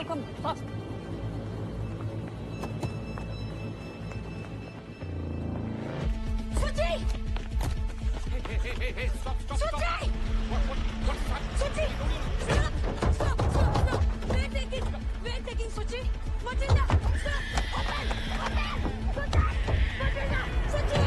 come, fast. Suchi! Hey, stop. Suchi! What's happening? Suchi! Stop! We're taking Suchi. Matilda, stop! Open! Suchi! Matilda! Suchi!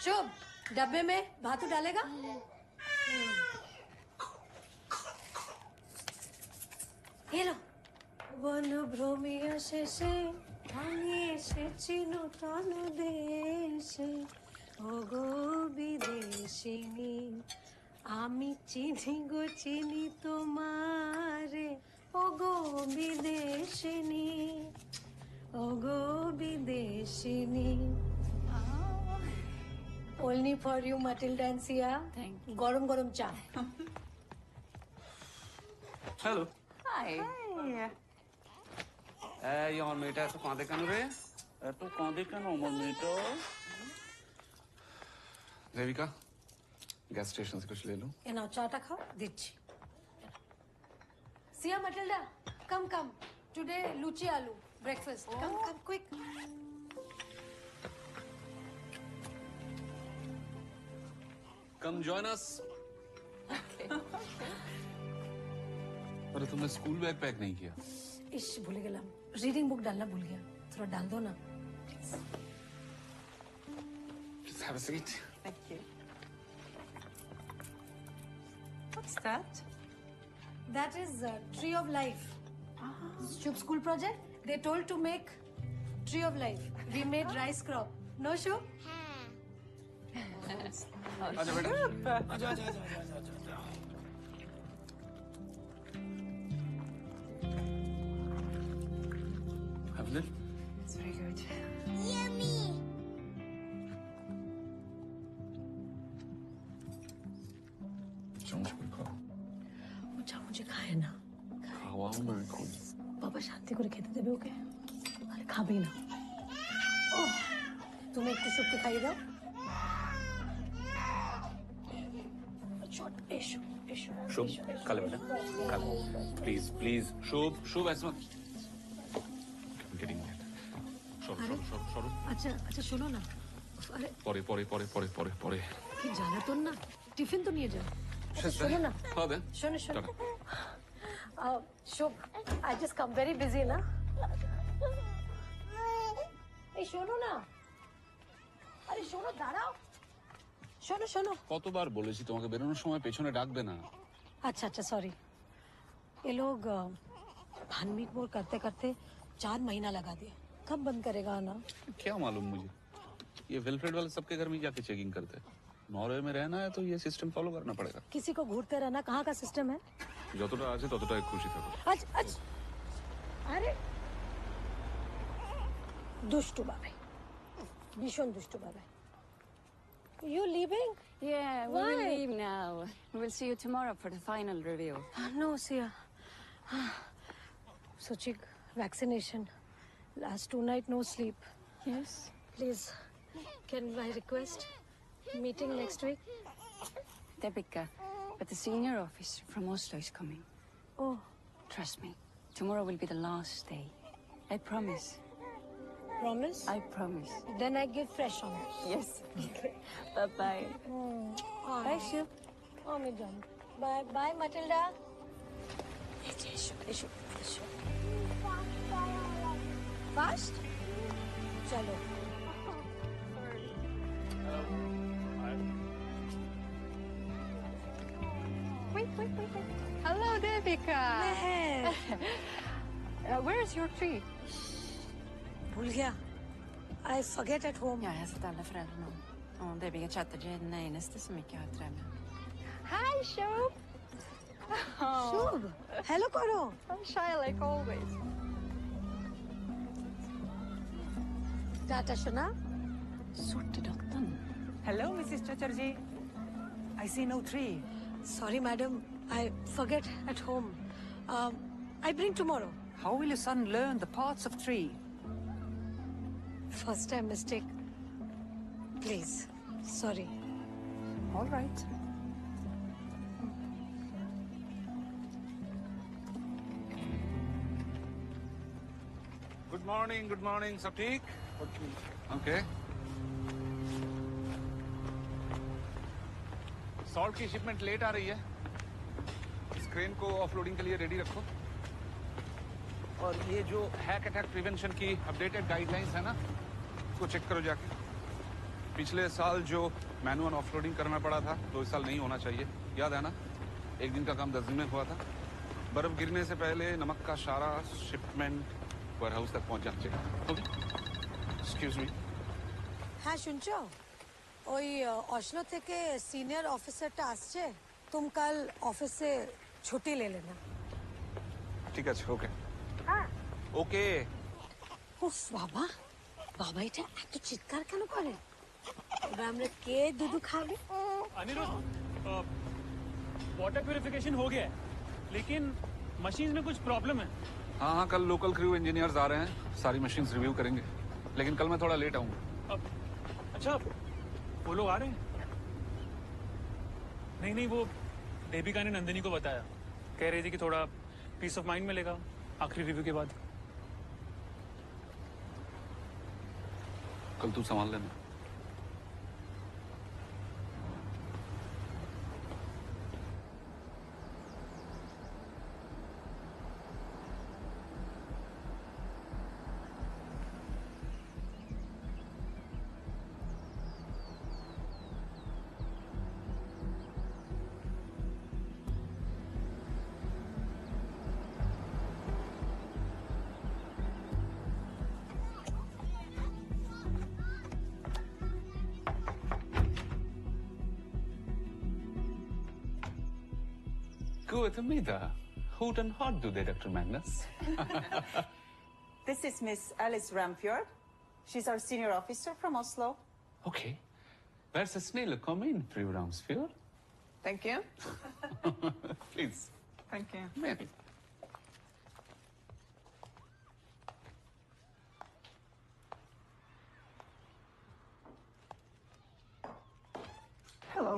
शुभ डब्बे में भातू डालेगा? ये लो। One Brahmi शेषे भांगे एसेছি নতুন দেশে ওগো বিদেশিনী আমি চিনি গো চিনি তোমারে ওগো বিদেশিনী ওগো বিদেশিনী Only for you, Matilda and Sia. Thank you. Garam garam cha. Hello. Hi. এই আমার মেয়েটা এত কাঁদে কেন রে? এত কাঁদে কেন আমার মেয়েটা? देविका गैस स्टेशन से कुछ ले लो। ये ना चाटा खाओ दिच्छी। Sia, Matilda, come. Today luchi aloo breakfast. Come quick. Come join us. अरे तुमने स्कूल बैग पैक नहीं किया? इश भूल गया रीडिंग बुक डालना भूल गया थोड़ा डाल दो ना Please have a seat. Thank you. What's that? That is tree of life. Shubh school project. They told to make tree of life. We made rice crop. No Shubh? आजा बेटा। आजा। Have a little. It's very good. मुझे खाए ना खावाओ ना खुद। बाबा शांति को खेते देबे ओके अरे खाबे ना ओह तुम एक तो शुभ के खाई दो शुभ खा ले बेटा खा ले प्लीज शुभ ऐसे मत गेटिंग इट सॉरी अच्छा सुनो ना अरे परे कि जाना तो ना टिफिन तो नहीं है जा सुनो ना हाँ दे सुनो Shubh I just come very busy ना এই শোনো না আরে শোনো দাঁড়াও শোনো কতবার বলেছি তোমাকে বেরোনোর সময় পেছনে ডাকবে না अच्छा सॉरी ये लोग भानमीट मोर करते करते 4 महीना लगा दिया कब बंद करेगा आना क्या मालूम मुझे ये वेलफेयर वाले सबके घर में जाके चेकिंग करते हैं नॉर्वे में रहना है तो ये सिस्टम फॉलो करना पड़ेगा किसी को घूरते रहना कहाँ का सिस्टम है যতটা আছে ততটাই খুশি থাকো अच्छा अरे दुष्टू बाबा भीषण दुष्टू बाबा You leaving? Yeah, we Why? will leave now. We'll see you tomorrow for the final review. No, Sia. Suchik, vaccination. Last 2 nights, no sleep. Yes. Please, can I request meeting next week? Debika, but the senior officer from Oslo is coming. Oh, Trust me, tomorrow will be the last day. I promise. promise? I promise. Then I give fresh honors. Yes. Bye-bye. Bye, Shiv. Oh, me done. Bye, bye, Matilda. Fast? Chalo. Wait. Hello, Debika. Meher. Where is your tree? भूल गया. I forget at home. Jag har sett alla föräldrarna. Och Debbie Chatterjee är den enaste som inte har träd med. Hi, Shub. Shubh. Hello, Koro. I'm shy like always. Tata Shana. Sortedottern. Hello, Mrs. Chatterjee. I see no tree. Sorry, madam. I forget at home. I bring tomorrow. How will your son learn the parts of tree? First time mistake. Please. Sorry. All right. Good morning सब ठीक? Okay. Salt की shipment late आ रही है. इस crane को offloading के लिए ready रखो. और ये जो हैक अटैक प्रिवेंशन की अपडेटेड गाइडलाइंस है ना, उसको चेक करो जाके. पिछले साल जो मैनुअल ऑफलोडिंग करना पड़ा था, तो इस साल नहीं होना चाहिए. याद है ना, 1 दिन का काम 10 दिन में हुआ था. बर्फ गिरने से पहले नमक का सारा शिपमेंट वेयर हाउस तक पहुंच जाना चाहिए. Okay, excuse me. হ্যাঁ শুনছো ওই অসলো থেকে সিনিয়র অফিসারটা আসছে তুমি কাল অফিসে ছুটি লে লেনা ঠিক আছে. ওকে ওকে. উফ বাবা বাবা এটা এত চিৎকার কেন করে এবার আমরা কে দুধু খাবে अनिरुद्ध वाटर प्यूरिफिकेशन हो गया है लेकिन मशीन में कुछ प्रॉब्लम है. हाँ, कल लोकल क्रू इंजीनियर्स आ रहे हैं. सारी मशीन्स रिव्यू करेंगे. लेकिन कल मैं थोड़ा लेट आऊंगा. अच्छा, वो लोग आ रहे हैं? नहीं, वो देविका ने नंदिनी को बताया. कह रही थी कि थोड़ा पीस ऑफ माइंड मिलेगा आखिरी रिव्यू के बाद. कल तू संभाल लेना. Guten Mittag. Guten Hot today, Dr. Magnus. This is Miss Alice Ramfjord. She's our senior officer from Oslo. Okay. Where's the snail? Come in, Fru Ramsfjord. Thank you. Please. Thank you. Come in. Hello.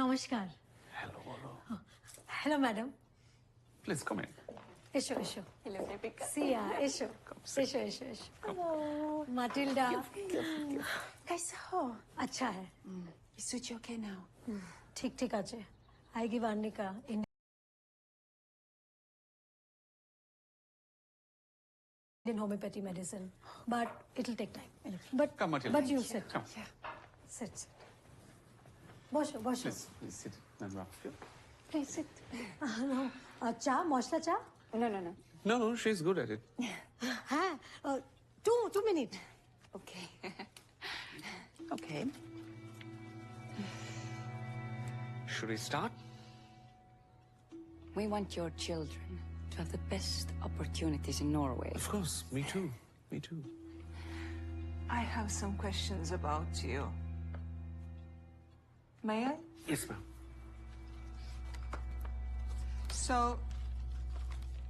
নমস্কার Hello. Hello madam Please come in. এসো এসো Hello, Debika. সিয়া এসো এসো Matilda कैसा हो? अच्छा है Is Suchi okay now? ठीक আছে आएगी Varnika Indian homeopathy medicine, but it'll take time. Come, Matilda. But you sit. Come. Sit. বসো Please sit. And Ramsfjord. Please sit. No. চা মশলা চা No. No, she's good at it. হ্যাঁ 2 minutes. Okay. Okay. Should we start? We want your children to have the best opportunities in Norway. Of course. Me too. I have some questions about you. May I? Yes, ma'am. So,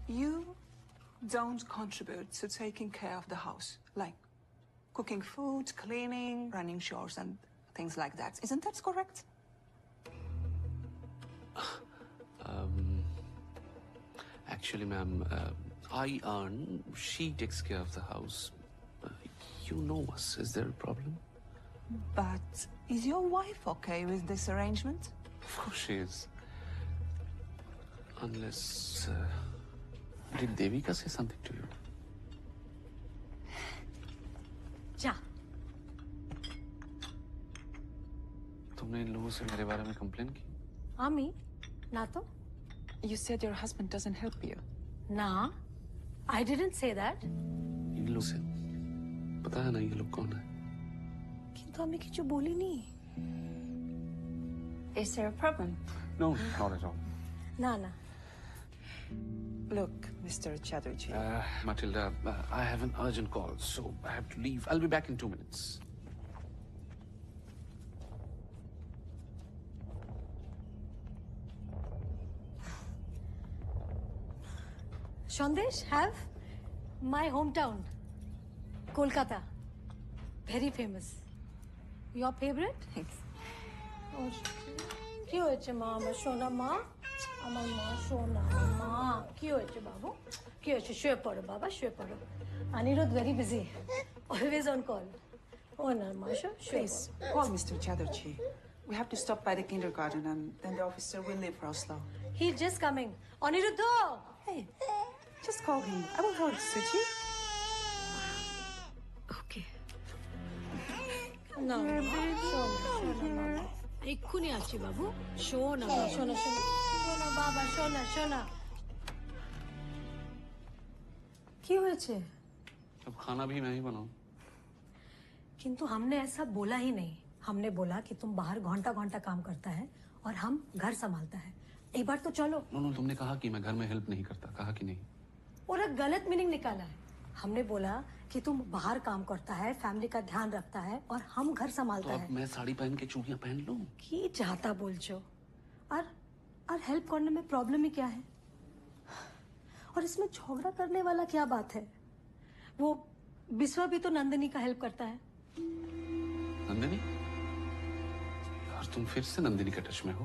you don't contribute to taking care of the house, like cooking food, cleaning, running chores, and things like that. Isn't that correct? Actually, ma'am, I earn, she takes care of the house. You know us. Is there a problem? But is your wife okay with this arrangement? Of course she is. Unless... did Devika say something to you? जा तुमने इन लोगों से मेरे बारे में complain की? आमी ना तो You said your husband doesn't help you. ना I didn't say that. इन लोग से पता है ना ये लोग कौन है? किंतु आमी किचु बोली नहीं. Is there a problem? No, not at all. ना ना. Look, Mr. Chatterjee. Matilda, I have an urgent call, so I have to leave. I'll be back in 2 minutes. Shandesh, have my hometown, Kolkata. Very famous. Your favorite? Thanks. কি হয়েছে মা আমার সোনা মা আমার মা সোনা মা কি হয়েছে বাবু কি হয়েছে শুয়ে পড়ো বাবা শুয়ে পড়ো Aniruddha very busy always on call ও না মা শুয়ে Please, call Mr. Chatterjee. We have to stop by the kindergarten and then the officer will leave for Oslo. he's just coming Aniruddha Hey, just call him. I will hold Suchi. okay না শোনা বাবা এক্ষুনি আসছি বাবু শোনা শোনা শোনা শোনা বাবা শোনা শোনা কি হয়েছে अब खाना भी मैं ही बनाऊं। किंतु हमने ऐसा बोला ही नहीं हमने बोला कि तुम बाहर घंटा घंटा काम करता है और हम घर संभालता है एक बार तो चलो नो तुमने कहा कि मैं घर में हेल्प नहीं करता कहा कि नहीं और एक गलत मीनिंग निकाला है हमने बोला कि तुम बाहर काम करता है फैमिली का ध्यान रखता है और हम घर तो संभालता अब है मैं साड़ी पहन के चूड़ियां पहन लूं की चाहता बोल छो और हेल्प करने में प्रॉब्लम ही क्या है और इसमें झगड़ा करने वाला क्या बात है वो बिस्वा भी तो नंदिनी का हेल्प करता है नंदिनी यार तुम फिर से नंदिनी के टच में हो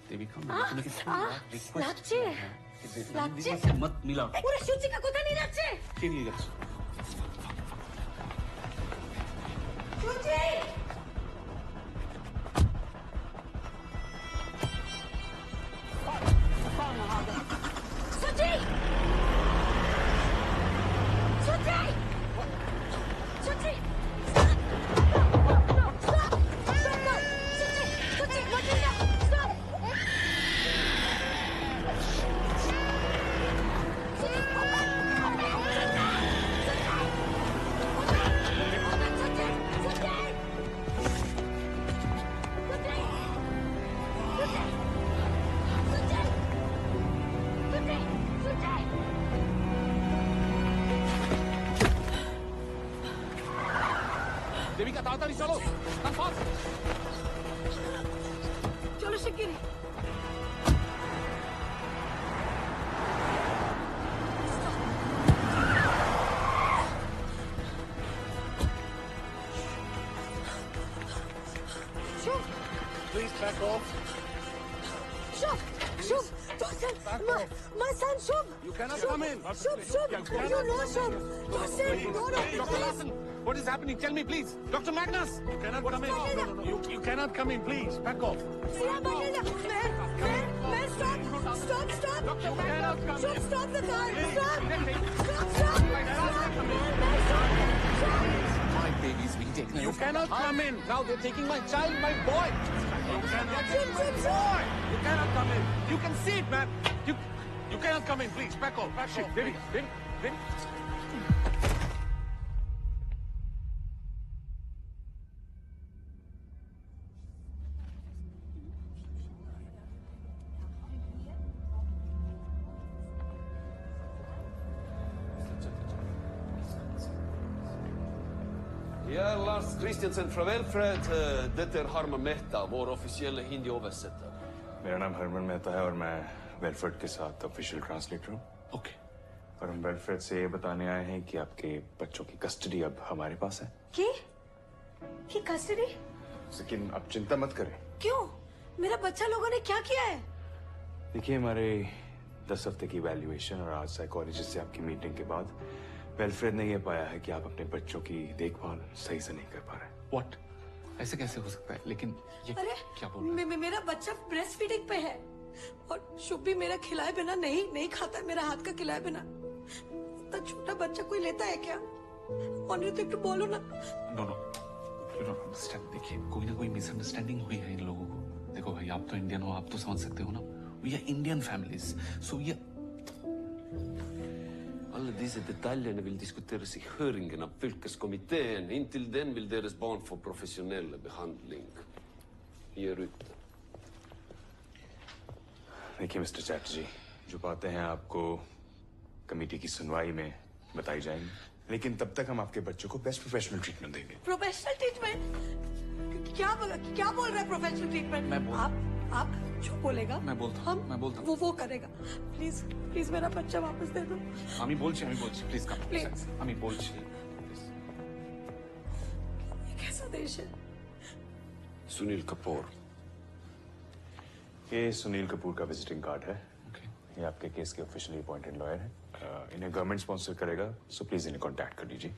देविका मैंने तुम्हें कितनी बार रिक्वेस्ट लाचे नंदिनी से मत मिलाओ पूरे शुचि का कोता नहीं लाचे ठीक है शुचि शुचि शुचि शुचि देविका ताड़ाताड़ी चलो कम फास्ट चलो शिकिरी Please back off. Shub, Shub, Tosin, my son Shub. You cannot come in. Shub, Shub, you know Shub. Tosin, no, Dr. Larson, what is happening? Tell me, please. Dr. Magnus. You cannot come in. No. You cannot come in, please. Back off. Stop. You cannot come Shub, in. stop the car. Stop. my baby's being taken You cannot come in. Now they're taking my child, my boy. You cannot Boy, You cannot come in. You can see it, man. You cannot come in, please. Back off. Back off. Baby. Ja, Lars Christiansen fra Velfred. Dette Harman Mehta, vår offisielle hindi-oversetter. मेरा नाम हरमन मेहता है और मैं वेलफर्ड के साथ official translator हूँ। Okay और हम वेलफेयर से ये बताने आए हैं कि आपके बच्चों की कस्टडी अब हमारे पास है। की कस्टडी? लेकिन आप चिंता मत करें। क्यों? मेरा बच्चा लोगों ने क्या किया है? देखिए, हमारे 10 हफ्ते की वैल्यूएशन और आज साइकोलॉजिस्ट से आपकी मीटिंग के बाद वेलफेयर ने यह पाया है कि आप अपने बच्चों की देखभाल सही से नहीं कर पा रहे। व्हाट? ऐसे कैसे हो सकता है? लेकिन ये अरे क्या बोल रहे हैं? मेरा बच्चा ब्रेस्ट फीडिंग पे है और शुभ भी मेरा खिलाए बिना नहीं खाता, मेरा हाथ का खिलाए बिना। इतना छोटा बच्चा कोई लेता है क्या? ऑनर तो एक तो बोलो ना। No no, you don't understand. देखिए, कोई ना कोई मिसअंडरस्टैंडिंग हुई है इन लोगों को। देखो भाई, आप तो इंडियन हो, आप तो समझ सकते हो ना। We are Indian families, so we Alla dessa detaljerna vill diskuteras i höringen av fylkeskommittén. Intill den vill deras barn få professionell behandling. Ge ut. देखिए मिस्टर चैटर्जी, जो बातें हैं आपको कमेटी की सुनवाई में बताई जाएंगी, लेकिन तब तक हम आपके बच्चों को बेस्ट प्रोफेशनल ट्रीटमेंट देंगे। Professional treatment? क्या बोल रहे हैं प्रोफेशनल ट्रीटमेंट? आप जो बोलेगा मैं बोलता हूँ। वो करेगा। प्लीज मेरा बच्चा वापस दे दो। আমি বলছি প্লিজ কাম। Please. আমি বলছি। ये कैसा देश है? Sunil Kapoor. ये सुनील कपूर का विजिटिंग कार्ड है। ये आपके केस के ऑफिशियली अपॉइंटेड लॉयर हैं। इन्हें गवर्नमेंट स्पॉन्सर करेगा, सो प्लीज इन्हें कांटेक्ट कर लीजिए।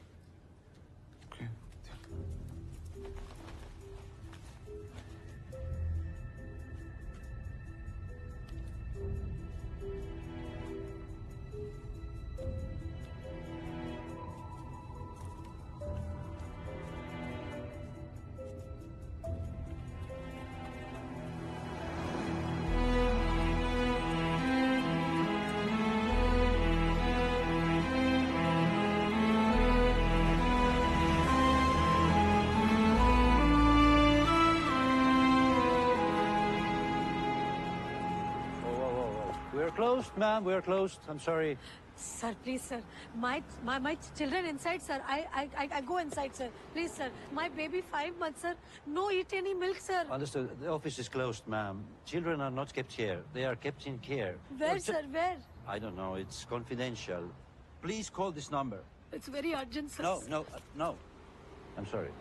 We're closed, ma'am. We're closed. I'm sorry. Sir, please, sir. My children inside, sir. I go inside, sir. Please, sir. My baby 5 months, sir. No eat any milk, sir. Understood. The office is closed, ma'am. Children are not kept here. They are kept in care. Where, sir? Where? I don't know. It's confidential. Please call this number. It's very urgent, sir. No. I'm sorry.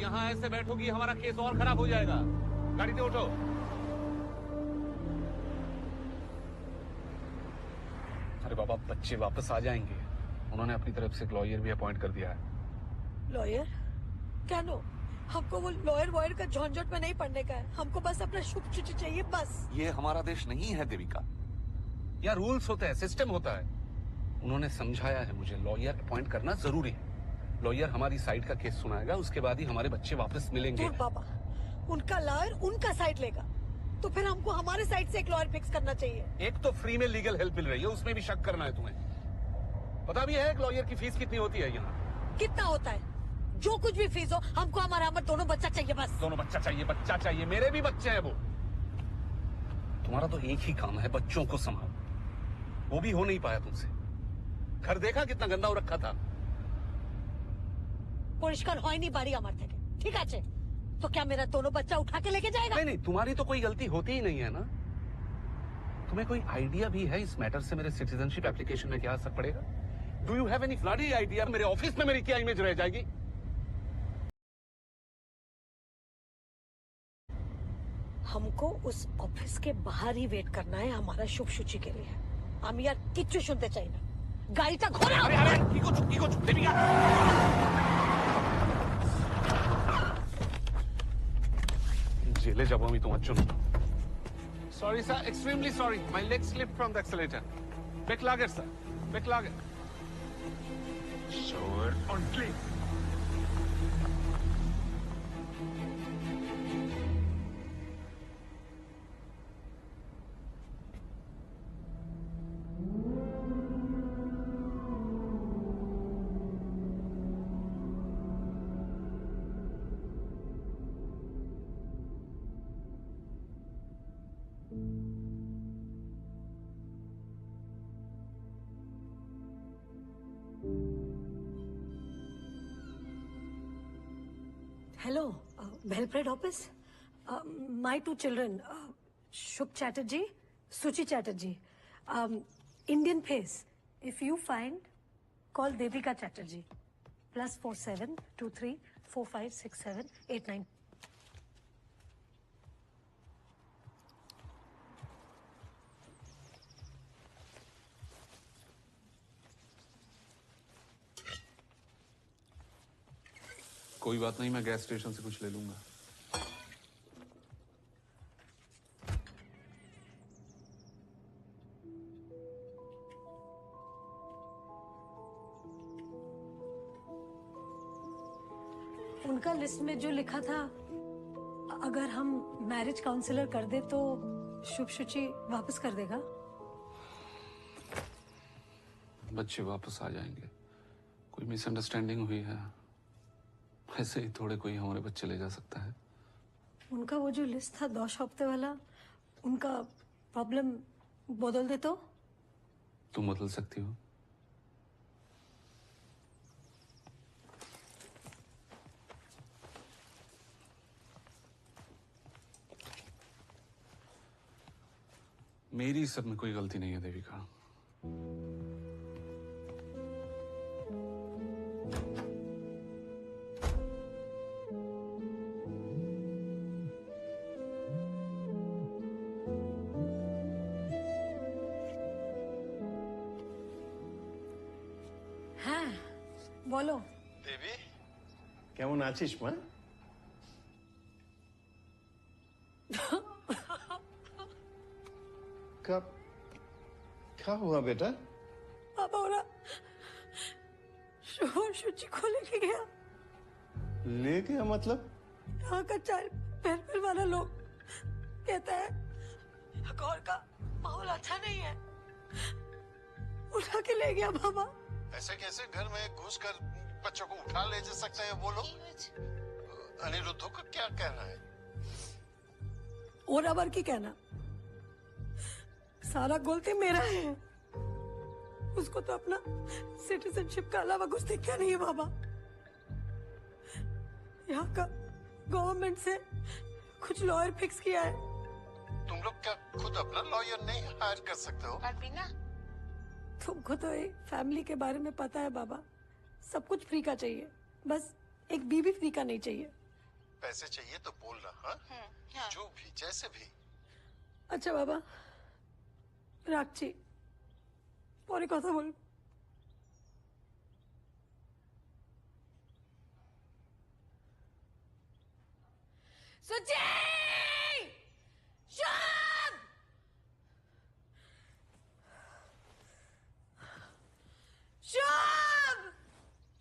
यहाँ ऐसे बैठोगी हमारा case और खराब हो जाएगा। गाड़ी से उठो। अरे बाबा, बच्चे वापस आ जाएंगे। उन्होंने अपनी तरफ से एक लॉयर भी अपॉइंट कर दिया है। लॉयर? क्या नो? हमको वो लॉयर वॉयर का झंझट में नहीं पड़ने का है। हमको बस अपना शुभ चिट्ठी चाहिए, बस। ये हमारा देश नहीं है देविका। यहाँ रूल्स होते हैं, सिस्टम होता है। उन्होंने समझाया है मुझे, लॉयर अपॉइंट करना जरूरी है। लॉयर हमारी साइड का केस सुनाएगा, उसके बाद ही हमारे बच्चे वापस मिलेंगे। बाबा, उनका लॉयर उनका साइड लेगा, तो फिर हमको हमारे साइड से एक लॉयर फिक्स करना चाहिए। एक तो फ्री में लीगल हेल्प मिल रही है, उसमें भी शक करना है तुम्हें? पता भी है एक लॉयर की फीस कितनी होती है यहाँ? कितना होता है? जो कुछ भी फीस हो, हमको हमारा दोनों बच्चा चाहिए, बस। दोनों बच्चा चाहिए। मेरे भी बच्चे हैं वो। तुम्हारा तो एक ही काम है, बच्चों को संभालो। वो भी हो नहीं पाया तुमसे। घर देखा कितना गंदा हो रखा था। পরিষ্কার হয়নি বাড়ি আমার থেকে, ঠিক আছে? तो क्या मेरा दोनों बच्चा उठा के लेके जाएगा? नहीं, तुम्हारी तो कोई गलती होती ही नहीं है ना। तुम्हें कोई आइडिया भी है इस मैटर से मेरे सिटीजनशिप एप्लीकेशन में क्या असर पड़ेगा? Do you have any bloody idea मेरे ऑफिस में मेरी क्या इमेज रह जाएगी? हमको उस ऑफिस के बाहर ही वेट करना है हमारा शुभ सूची के लिए। हम यार किच्छु सुनते चाहिए ना। गाड़ीটা ঘোরাও। আরে কি করছো দেবিকা? জেলে যাব আমি তোমার জন্য। Sorry sir, extremely sorry. My leg slip from the accelerator. বেকলাগের স্যার, বেকলাগের। Sure, on click. Hello, Belfred office. My two children, Shubh Chatterjee, Suchi Chatterjee. Indian face. If you find, call Devika Chatterjee. +47 23 45 67 89. कोई बात नहीं, मैं gas station से कुछ ले लूंगा। उनका लिस्ट में जो लिखा था, अगर हम मैरिज काउंसलर कर दे तो शुभ शुचि वापस कर देगा। बच्चे वापस आ जाएंगे। कोई मिसअंडरस्टैंडिंग हुई है, ऐसे ही थोड़े कोई हमारे बच्चे ले जा सकता है। उनका वो जो लिस्ट था 2 हफ्ते वाला, उनका प्रॉब्लम बदल दे तो? तुम बदल सकती हो। मेरी सब में कोई गलती नहीं है देविका। হ্যাঁ বলো। দেবী কেমন আছিস মা? क्या हुआ बेटा? पापा हो रहा शोर शुचि को लेके गया। ले गया मतलब? यहाँ का चाइल्ड वेलफेयर वाला लोग कहता है गौर का माहौल अच्छा नहीं है, उठा के ले गया पापा। ऐसे कैसे घर में घुस कर बच्चों को उठा ले जा सकते हैं वो लोग? अनिरुद्ध को क्या कहना है? और अबर की कहना, सारा गलती मेरा है। उसको तो अपना सिटीजनशिप का अलावा कुछ दिखा नहीं है बाबा। यहाँ का गवर्नमेंट से कुछ लॉयर फिक्स किया है। तुम लोग क्या खुद अपना लॉयर नहीं हायर कर सकते हो? तुमको तो एक फैमिली के बारे में पता है बाबा, सब कुछ फ्री का चाहिए, बस एक बीबी फ्री का नहीं चाहिए। पैसे चाहिए तो बोल रहा, हाँ? जो भी जैसे भी। अच्छा बाबा রাখছি, পরে কথা বলবো। সুচি! শুভ! শুভ!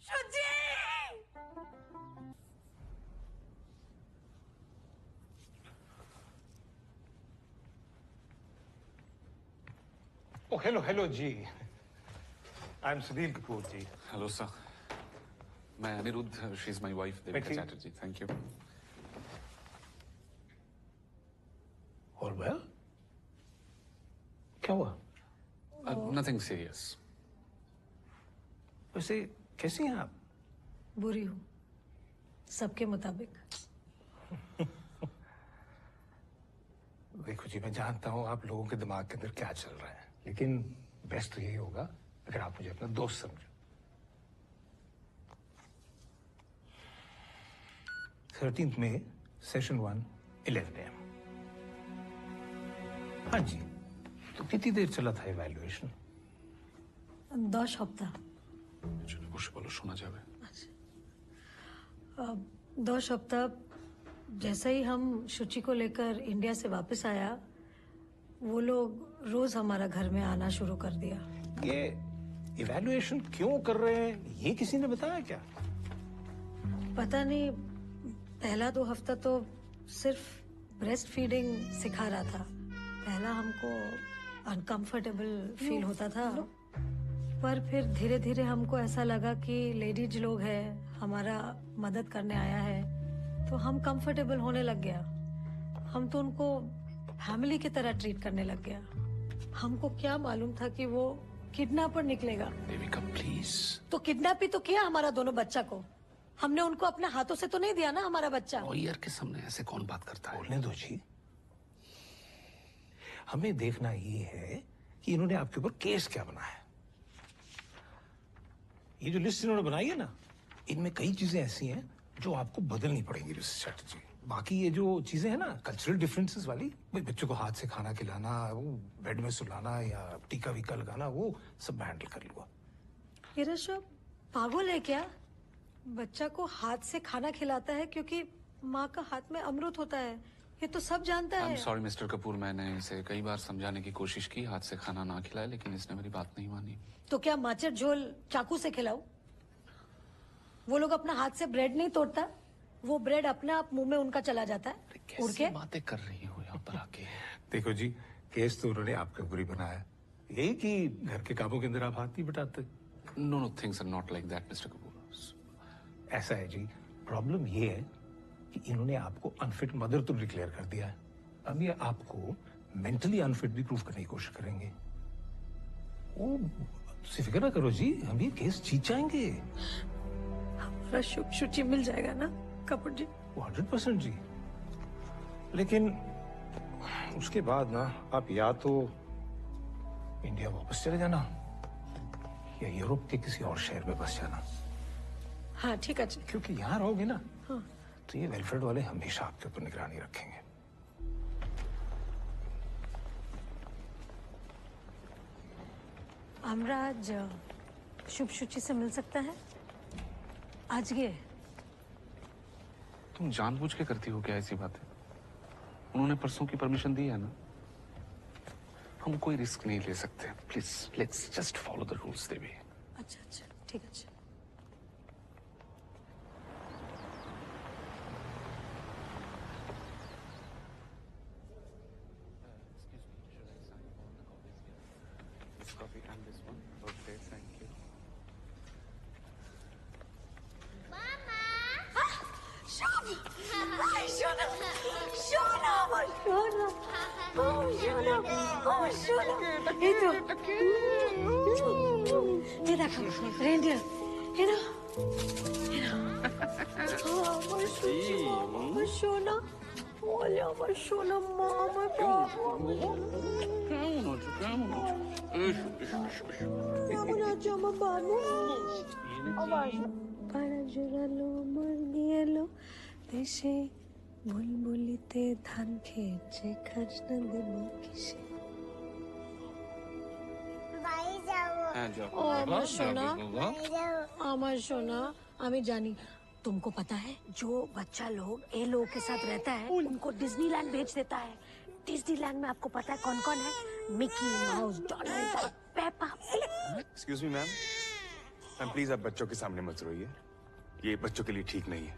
সুচি! Oh, hello, जी। I'm Sunil Kapoor, ji. Hello sir, मैं Aniruddh, she is my wife Devika Chatterjee. Thank you. All well? क्या हुआ? Nothing serious. वैसे कैसी हैं आप? बुरी हूँ, सबके मुताबिक। देखो जी, मैं जानता हूँ आप लोगों के दिमाग के अंदर क्या चल रहा है, लेकिन बेस्ट तो यही होगा अगर आप मुझे अपना दोस्त समझो। 13th May, Session 1, 11 AM। हाँ जी, तो कितनी देर चला था इवैल्यूएशन? 10 हफ्ता। বসে বলো, শোনা যাবে। 10 हफ्ता जैसे ही हम शुचि को लेकर इंडिया से वापस आया, वो लोग रोज हमारा घर में आना शुरू कर दिया। ये इवैल्यूएशन क्यों कर रहे हैं, ये किसी ने बताया क्या? पता नहीं, पहला 2 हफ्ता तो सिर्फ ब्रेस्ट फीडिंग सिखा रहा था। पहला हमको अनकंफर्टेबल फील होता था, पर फिर धीरे धीरे हमको ऐसा लगा कि लेडीज लोग हैं, हमारा मदद करने आया है, तो हम कंफर्टेबल होने लग गया। हम तो उनको फैमिली की तरह ट्रीट करने लग गया। हमको क्या मालूम था कि वो किडनैपर निकलेगा। देविका प्लीज। तो किडनैप ही तो किया हमारा दोनों बच्चा को। हमने उनको अपने हाथों से तो नहीं दिया ना हमारा बच्चा। लॉयर के सामने ऐसे कौन बात करता है? बोलने दो जी। हमें देखना ये है कि इन्होंने आपके ऊपर केस क्या बनाया है। ये जो लिस्ट इन्होंने बनाई है ना, इनमें कई चीजें ऐसी हैं जो आपको बदलनी पड़ेंगी मिस्टर चैटर्जी। बाकी ये जो चीजें हैं ना कल्चरल डिफरेंसेस वाली, भाई बच्चों को हाथ से खाना खिलाना, वो बेड में सुलाना या टीका वीका लगाना, वो सब मैं हैंडल कर लूंगा। ये ऋषभ पागल है क्या? बच्चा को हाथ से खाना खिलाता है क्योंकि माँ का हाथ में अमृत होता है, ये तो सब जानता है। सॉरी मिस्टर कपूर, मैंने इसे कई बार समझाने की कोशिश की हाथ से खाना ना खिलाए, लेकिन इसने मेरी बात नहीं मानी। तो क्या माचर झोल चाकू से खिलाऊं? वो लोग अपना हाथ से ब्रेड नहीं तोड़ता, वो ब्रेड अपने आप मुंह में उनका चला जाता है उड़ के। बातें कर रही हो यहाँ पर आके। देखो जी, केस तो उन्होंने आपके ऊपर ही बनाया, यही कि घर के कामों के अंदर आप हाथ नहीं बटाते। No things are not like that mister Kapoor. ऐसा है जी, प्रॉब्लम ये है कि इन्होंने आपको अनफिट मदर तो डिक्लेयर कर दिया है, अब ये आपको मेंटली अनफिट भी प्रूव करने की कोशिश करेंगे। वो फिक्र ना करो जी, हम ये केस जीत जाएंगे। हमारा शुभ शुचि मिल जाएगा ना कपूर जी? 100% जी। लेकिन उसके बाद ना आप या तो इंडिया वापस चले जाना या यूरोप के किसी और शहर में बस जाना। हाँ ठीक है जी। क्योंकि यहाँ रहोगे ना हाँ। तो ये वेलफेयर वाले हमेशा आपके ऊपर निगरानी रखेंगे। हमरा आज शुभ शुचि से मिल सकता है? आज ये तुम जानबूझ के करती हो क्या ऐसी बातें? उन्होंने परसों की परमिशन दी है ना, हम कोई रिस्क नहीं ले सकते। Please let's just follow the rules Devi. अच्छा अच्छा ठीक है। अच्छा ये देखो रेंडियर, ये ना, ये ना, আমার সোনা, ওলে আমার সোনা মা, আমার বাবা, কেমন আছো আমার বাবু? পাড়া জোড়ালো মুরগি এলো দেশে, বুলবুলিতে ধান খেয়েছে, খাস না দেব কিসে? আমার সোনা, আমার সোনা, আমি জানি तुमको पता है जो बच्चा लोग ए लोगों के साथ रहता है उनको डिज्नीलैंड भेज देता है। डिज्नीलैंड में आपको पता है कौन कौन है? Mickey mouse, Donald, Peppa. Excuse me ma'am, please आप बच्चों के सामने मत रोइए, ये बच्चों के लिए ठीक नहीं है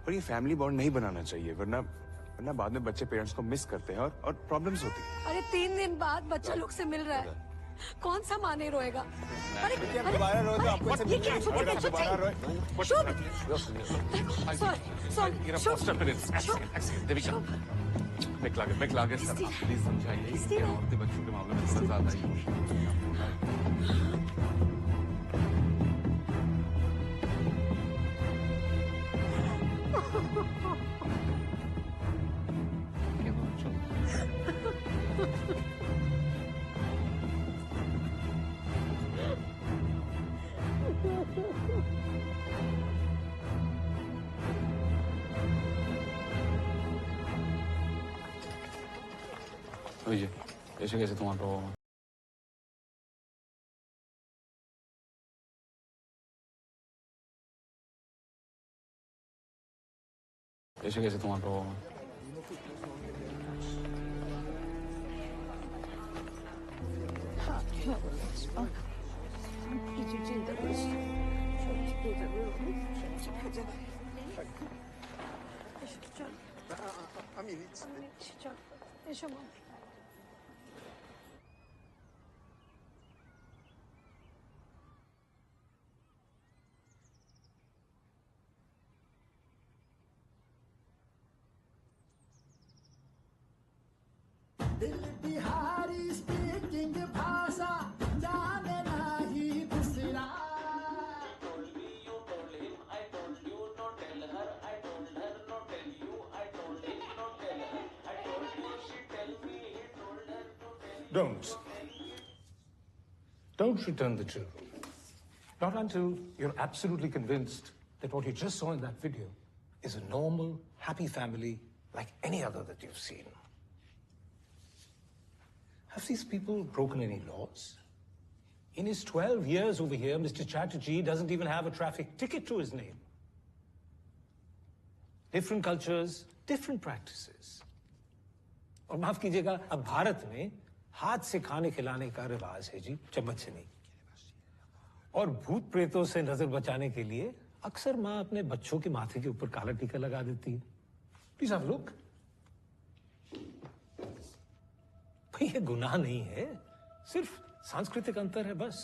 और ये फैमिली बॉन्ड नहीं बनाना चाहिए, वरना बाद में बच्चे पेरेंट्स को मिस करते हैं और प्रॉब्लम्स होती है। अरे 3 दिन बाद बच्चा लोग से मिल रहा है, कौन सा माँ नहीं रोएगा? अरे दोबारा रोए तो आपको ये क्या? दोबारा रोए। देविका, बेक्लागर सर, आप प्लीज समझाइए, औरतें बच्चों के मामले में थोड़ा ज्यादा Oye, eso que se toma todo. Eso que se toma todo. এসো মা। दिल बिहारी स्पीकिंग भाषा जाने नहीं दूसरा Don't. Don't return the children. Not until you're absolutely convinced that what you just saw in that video is a normal, happy family like any other that you've seen. Have these people broken any laws? In his 12 years over here, Mr. Chatterjee doesn't even have a traffic ticket to his name. Different cultures, different practices. और माफ कीजिएगा, अब भारत में हाथ से खाने खिलाने का रिवाज है जी, चम्मच से नहीं। और भूत प्रेतों से नजर बचाने के लिए अक्सर माँ अपने बच्चों के माथे के ऊपर काला टीका लगा देती है। Please have a look. भाई ये गुनाह नहीं है, सिर्फ सांस्कृतिक अंतर है बस।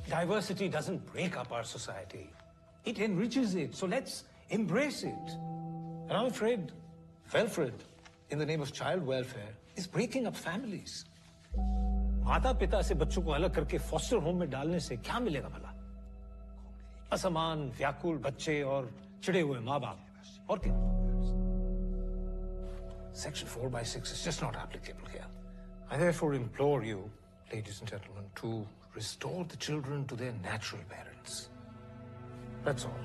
Diversity doesn't break up our society. It enriches it. So let's embrace it. And I'm afraid Wilfred, in the name of child welfare, is breaking up families. माता पिता से बच्चों को अलग करके फॉस्टर होम में डालने से क्या मिलेगा भला? असमान, व्याकुल बच्चे और चिड़े हुए माँ बाप, और क्या? Section 4/6 is just not applicable here. I therefore implore you, ladies and gentlemen, to restore the children to their natural parents. That's all.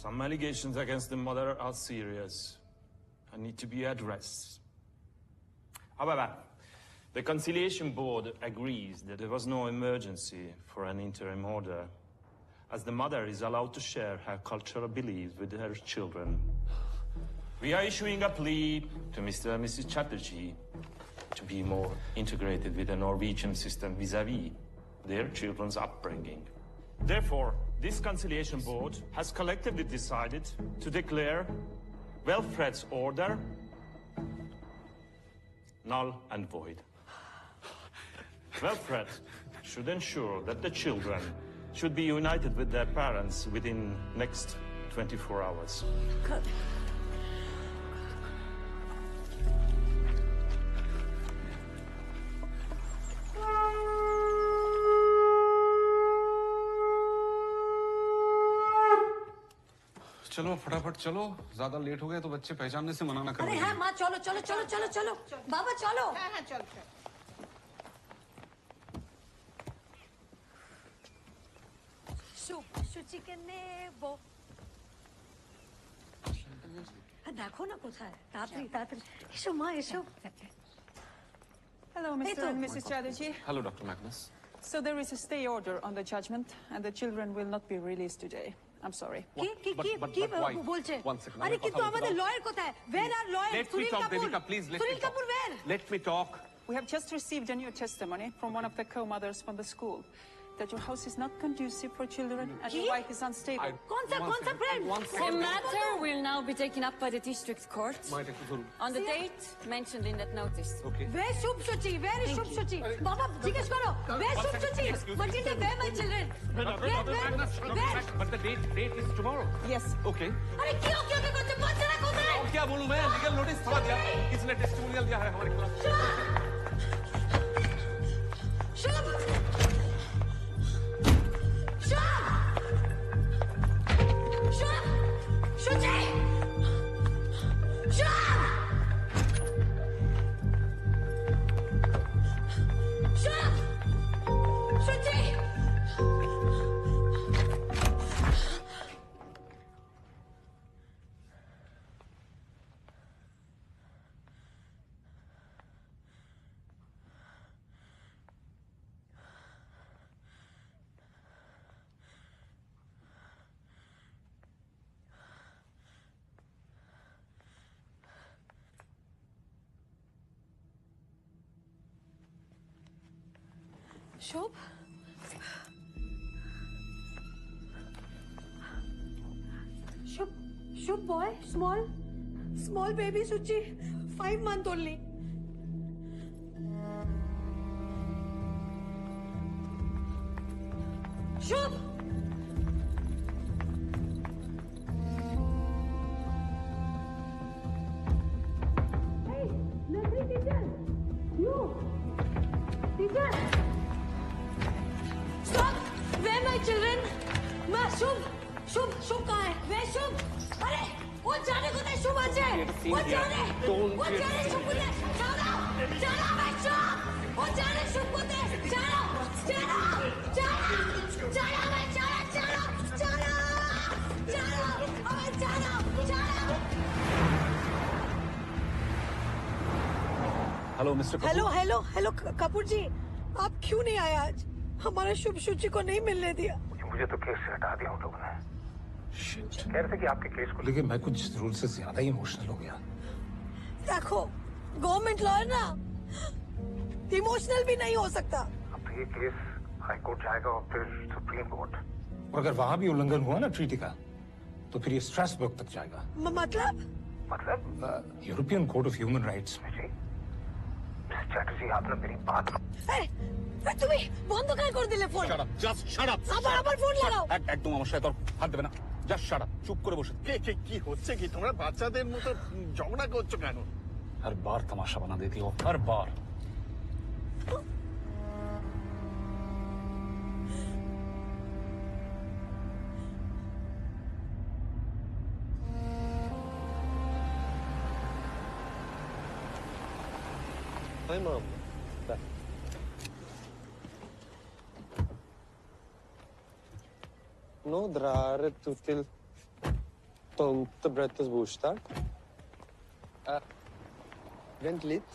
Some allegations against the mother are serious and need to be addressed. However, the Conciliation Board agrees that there was no emergency for an interim order, as the mother is allowed to share her cultural beliefs with her children. We are issuing a plea to Mr. and Mrs. Chatterjee to be more integrated with the Norwegian system vis-à-vis their children's upbringing. Therefore, this Conciliation Board has collectively decided to declare Wilfred's order null and void. Wilfred should ensure that the children should be united with their parents within next 24 hours. चलो फटाफट चलो, ज्यादा late हो गए तो बच्चे पहचानने से मना ना करें। अरे हाँ माँ, चलो चलो चलो चलो चलो बाबा चलो। हाँ हाँ चलो चलो। शुचि के नेबो। देखो ना कोথায়, तातरी तातरी। एशो माँ एशो। Hello, Mr. and Mrs. Chatterjee. Hello, Dr. Magnus. So there is a stay order on the judgment, and the children will not be released today. I'm sorry. কি বলছে? আরে কিন্তু আমাদের লয়ার কোথায়? Where are lawyers? Let me talk, Devika, please. Sunil Kapoor, where? Let me talk. We have just received a new testimony from one of the co-mothers from the school that your house is not conducive for children and your wife is unstable. कौन सा friend? The matter will now be taken up by the district court on the date mentioned in that notice. Okay. Where is Shubh Shuchi? Where is Shubh Shuchi? Baba, जिज्ञेस करो. Where is Shubh Shuchi? Matilda, where my children? Where? But the date is tomorrow. Yes. Okay. अरे क्यों बच्चे बच्चे कौन है? और क्या बोलूं मैं? लीगल नोटिस थोड़ा दिया, किसने टेस्टिमोनियल दिया है हमारे खिलाफ? Shubh? Shubh boy, small baby Suchi, 5 months only. Shubh! Hey, nursery teacher! You! Teacher! शुभ शुभ शुभ कहाँ है? वे शुभ, अरे वो जाने को दे शुभ अजय, वो जाने शुभ को दे, चलो वे शुभ, वो जाने शुभ को दे, चलो वे hello mister Kapoor. Hello hello hello Kapoor ji, आप क्यों नहीं आए आज? हमारे शुभ शुचि को नहीं मिलने दिया। मुझे तो केस से हटा दिया उन लोगों ने। कह रहे थे कि आपके केस को लेके मैं कुछ जरूरत से ज्यादा ही इमोशनल हो गया। देखो गवर्नमेंट लॉयर ना इमोशनल भी नहीं हो सकता। अब तो ये केस हाई कोर्ट जाएगा और फिर सुप्रीम कोर्ट, और अगर वहां भी उल्लंघन हुआ ना ट्रीटी का, तो फिर ये स्ट्रासबर्ग तक जाएगा। मतलब European court of human rights में। जी मिस चैटर्जी, आपने मेरी बात তুমি বন্ধ করে করে দিলে phone. Shut up, just shut up. আবার ফোন লাগাও। একদম আমার সাথে হাত দেবে না, জাস্ট শাট আপ, চুপ করে বসে। কি হচ্ছে কি? তোমরা বাচ্চাদের মতো ঝগড়া করছো কেন? हर बार तमाशा बना देती हो, हर बार। Hi, Mom. Nå drar du til tomtebrettet bostad. Vent litt.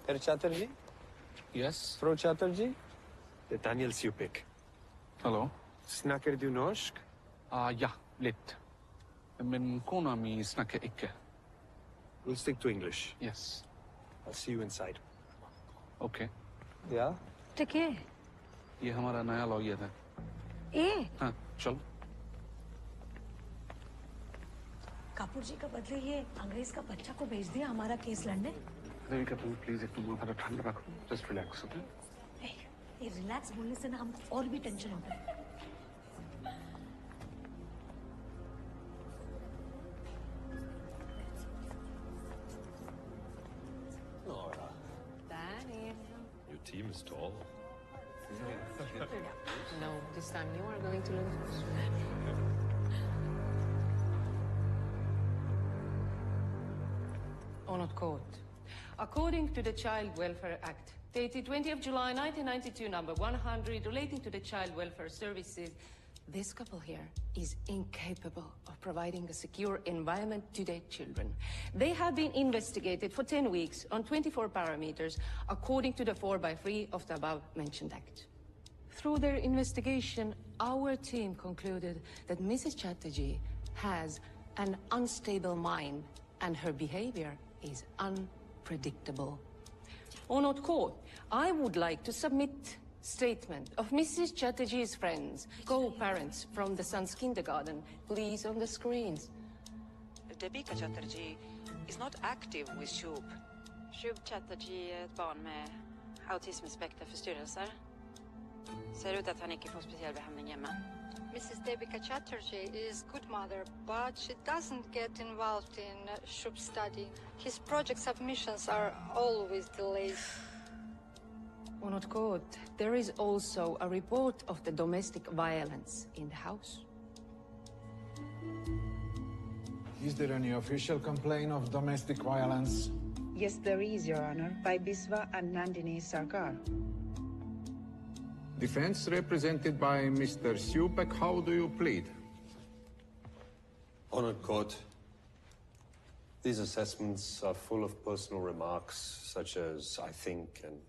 Herr Chatterjee? Yes? Fru Chatterjee? Det er Daniel Sjupik. Hello? Snakker du norsk? Ja, litt. Men kona mi snakker ikke. We'll stick to English. Yes. I'll see you inside. Okay. Yeah? ठीक है। ये हमारा नया lawyer है। हाँ, चलो। कपूर जी का बदले ये अंग्रेज का बच्चा को भेज दिया हमारा केस लड़ने। देविका तुम प्लीज एक माथा ठंडा रखो, जस्ट रिलैक्स। ओके? ये रिलैक्स बोलने से ना हम और भी टेंशन हो गए। Nora, Daniel. your team is tall. No, this time you are going to lose. Honored Court. According to the Child Welfare Act, dated 20th July 1992, number 100, relating to the Child Welfare Services, this couple here is incapable of providing a secure environment to their children. They have been investigated for 10 weeks on 24 parameters, according to the 4x3 of the above-mentioned Act. Through their investigation, our team concluded that Mrs. Chatterjee has an unstable mind and her behavior is unpredictable. Honored Court, I would like to submit statement of Mrs. Chatterjee's friends, co-parents from the son's kindergarten, please on the screens. Debika Chatterjee is not active with Shub. Shub Chatterjee är ett barn med autismspektraförstyrrelser. Ser ut att han inte får speciell behandling hemma. Mrs. Debika Chatterjee is good mother, but she doesn't get involved in Shub's study. His project submissions are always delayed. Honored Court, there is also a report of the domestic violence in the house. Is there any official complaint of domestic violence? Yes, there is, Your Honor, by Biswa and Nandini Sarkar. Defense represented by Mr. Sjupek, how do you plead? Honored Court, these assessments are full of personal remarks, such as I think and...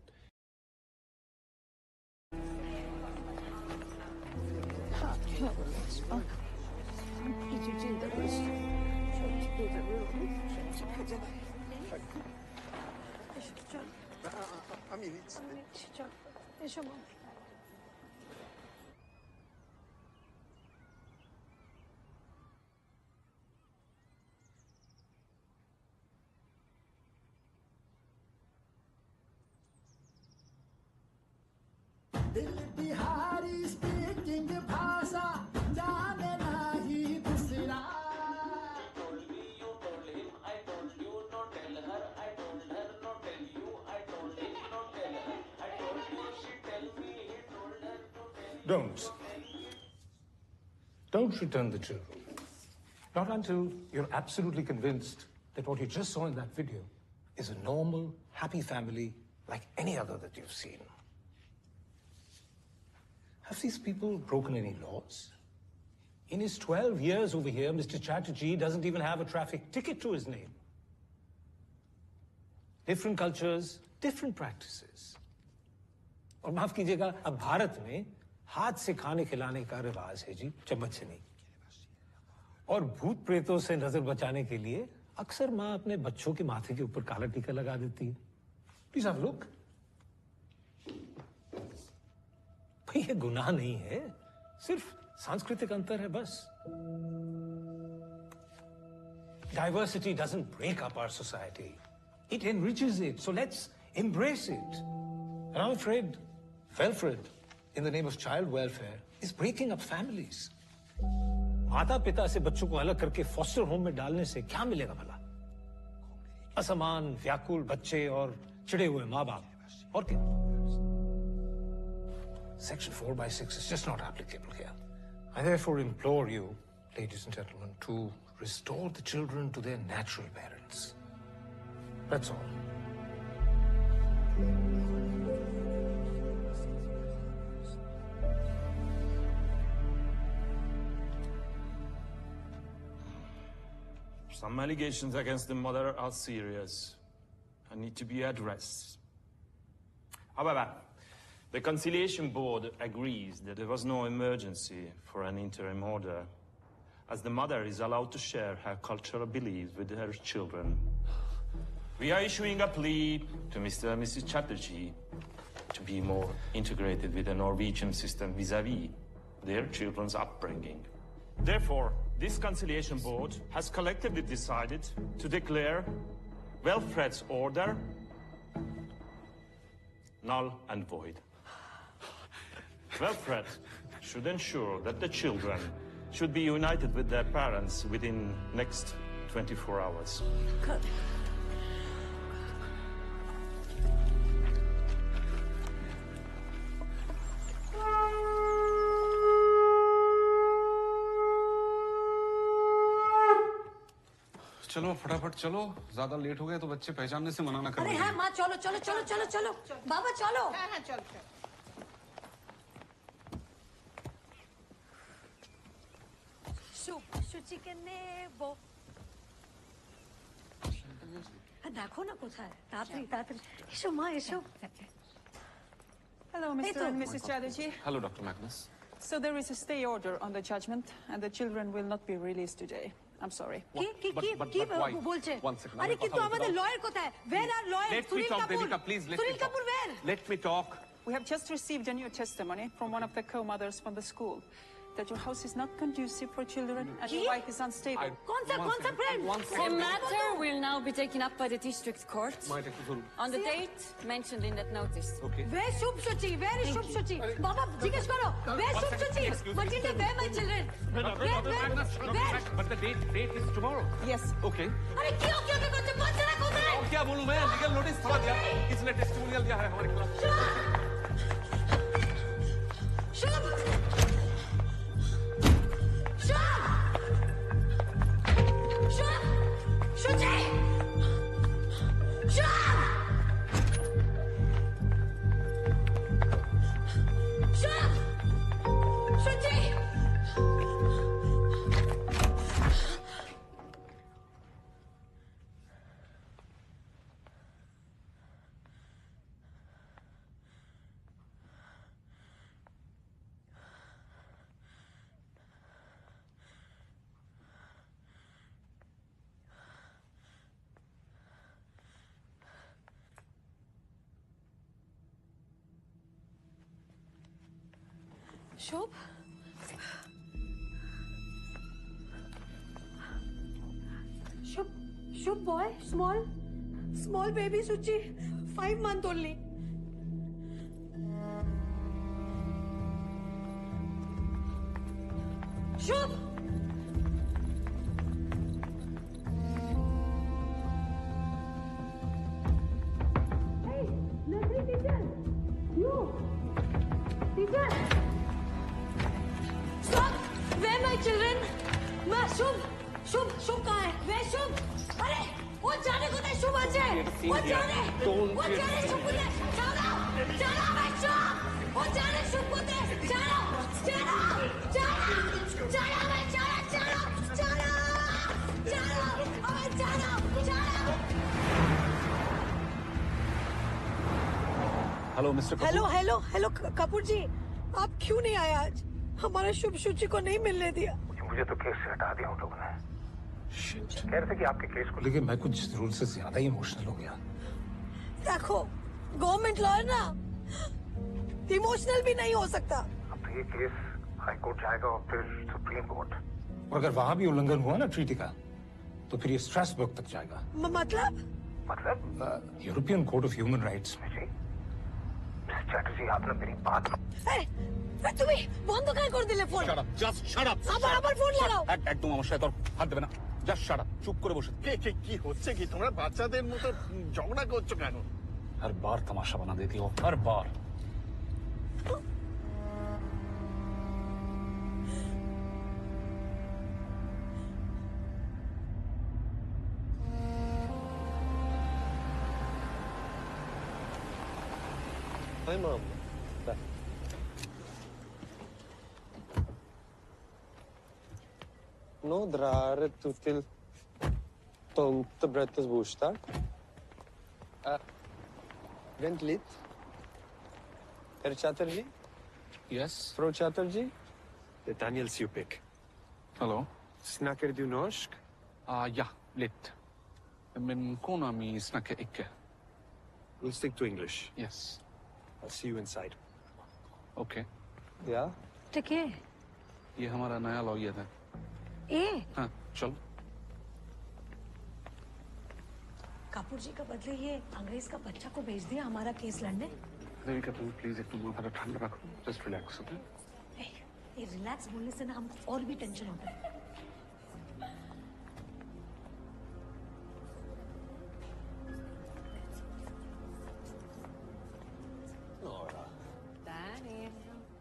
दिल Bihari speaking भाषा जाने नाही दूसरा Don't. Don't return the children. Not until you're absolutely convinced that what you just saw in that video is a normal, happy family like any other that you've seen. Have these people broken any laws? In his 12 years over here, Mr. Chatterjee doesn't even have a traffic ticket to his name. Different cultures, different practices. और माफ कीजिएगा, अब भारत में हाथ से खाने खिलाने का रिवाज है जी, चम्मच से नहीं। और भूत प्रेतों से नजर बचाने के लिए अक्सर माँ अपने बच्चों के माथे के ऊपर काला टीका लगा देती है। Please have a look. भाई ये गुनाह नहीं है, सिर्फ सांस्कृतिक अंतर है बस। Diversity doesn't break up our society. It enriches it. So let's embrace it. And I'm afraid Welfred, in the name of child welfare, is breaking up families. माता पिता से बच्चों को अलग करके फॉस्टर होम में डालने से क्या मिलेगा भला? असमान, व्याकुल बच्चे और चिढ़े हुए माँ बाप। और क्या? Section 4/6 is just not applicable here. I therefore implore you, ladies and gentlemen, to restore the children to their natural parents. That's all. Some allegations against the mother are serious and need to be addressed. However, the Conciliation Board agrees that there was no emergency for an interim order, as the mother is allowed to share her cultural beliefs with her children. We are issuing a plea to Mr. and Mrs. Chatterjee to be more integrated with the Norwegian system vis-à-vis their children's upbringing. Therefore, this Conciliation Board has collectively decided to declare Welfred's order null and void. Welfred should ensure that the children should be united with their parents within next 24 hours. Good. चलो फटाफट चलो, ज्यादा late हो गए तो बच्चे पहचानने से मना ना करें। अरे हाँ माँ, चलो चलो चलो चलो चलो बाबा चलो। हाँ चल चल। शुचि के नेबो। देखो ना कोথায়, तातरी तातरी। एशो माँ एशो। Hello, Mr. and Mrs. Chatterjee. Hello, Dr. Magnus. So there is a stay order on the judgment, and the children will not be released today. I'm sorry. But why? One second. अरे किंतु हमारे lawyer कोথায়? Where are lawyers? Let me talk, Devika, please. Let me Sunil talk. Kapoor, where? Let me talk. We have just received a new testimony from one of the co-mothers from the school that your house is not conducive for children and your wife is unstable. कौन सा friend? The matter will now be taken up by the district court on the date mentioned in that notice. Okay. Where is Shubh Shuchi? Where is Shubh Shuchi? Baba, jigesh karo. Where is Shubh Shuchi? Matilda, where my children? Where? But the date is tomorrow. Yes. Okay. अरे क्यों क्यों क्या कुछ बच्चे ना खोते हैं? और क्या बोलूं मैं? लीगल नोटिस थमा दिया। इसने टेस्टिमोनियल दिया है हमारे खिलाफ। शुभ शुचि Shubh? Shubh boy, small baby Suchi, 5 months only. Shubh! Hey, nursery teacher! You! Teacher! Stop! Where my शुभ कहाँ है? वे शुभ, अरे वो जाने को दे, शुभ आ जाए, वो जाने शुभ को दे, जाना मैं शुभ, वो जाने शुभ को दे, जाना मैं जाना। Hello mister Kapoor. Hello Kapoor ji, आप क्यों नहीं आए आज? हमारा शुभ शुचि को नहीं मिलने दिया। मुझे तो केस से हटा दिया उन लोगों ने। कह रहे थे कि आपके केस को लेके मैं कुछ जरूर से ज्यादा ही इमोशनल हो गया। देखो, गवर्नमेंट लॉयर ना इमोशनल भी नहीं हो सकता। अब तो ये केस हाई कोर्ट जाएगा और फिर सुप्रीम कोर्ट, और अगर वहां भी उल्लंघन हुआ ना ट्रीटी का, तो फिर ये स्ट्रासबर्ग तक जाएगा। मतलब European court of human rights में। जी चैटर्जी, आपने मेरी बात তুমি বন্ধ কেন করে দিলে ফোন? Just shut up. আবার ফোন লাগাও। একদম আমার সাথে হাত দেবে না। জাস্ট শাট আপ, চুপ করে বসে। কি হচ্ছে কি? তোমরা বাচ্চাদের মতো ঝগড়া করছো কেন? हर बार तमाशा बना देती हो, हर बार। Hi, Mom. Nå drar du till Tomtebrettets bostad. Vent lite. Herr Chatterjee? Yes? Fru Chatterjee? Det är Daniel Supik. Hello? Snackar du norsk? Ja, lite. Men kona mi snackar icke. We'll stick to English. Yes. I'll see you inside. Okay. Yeah? ठीक है। ये हमारा नया lawyer है। हाँ, चलो। कपूर जी का बदले ये अंग्रेज का बच्चा को भेज दिया हमारा केस लड़ने। देविका प्लीज एक माथा ठंडा रखो, जस्ट रिलैक्स। ओके? ये रिलैक्स बोलने से ना हमको और भी टेंशन होता है।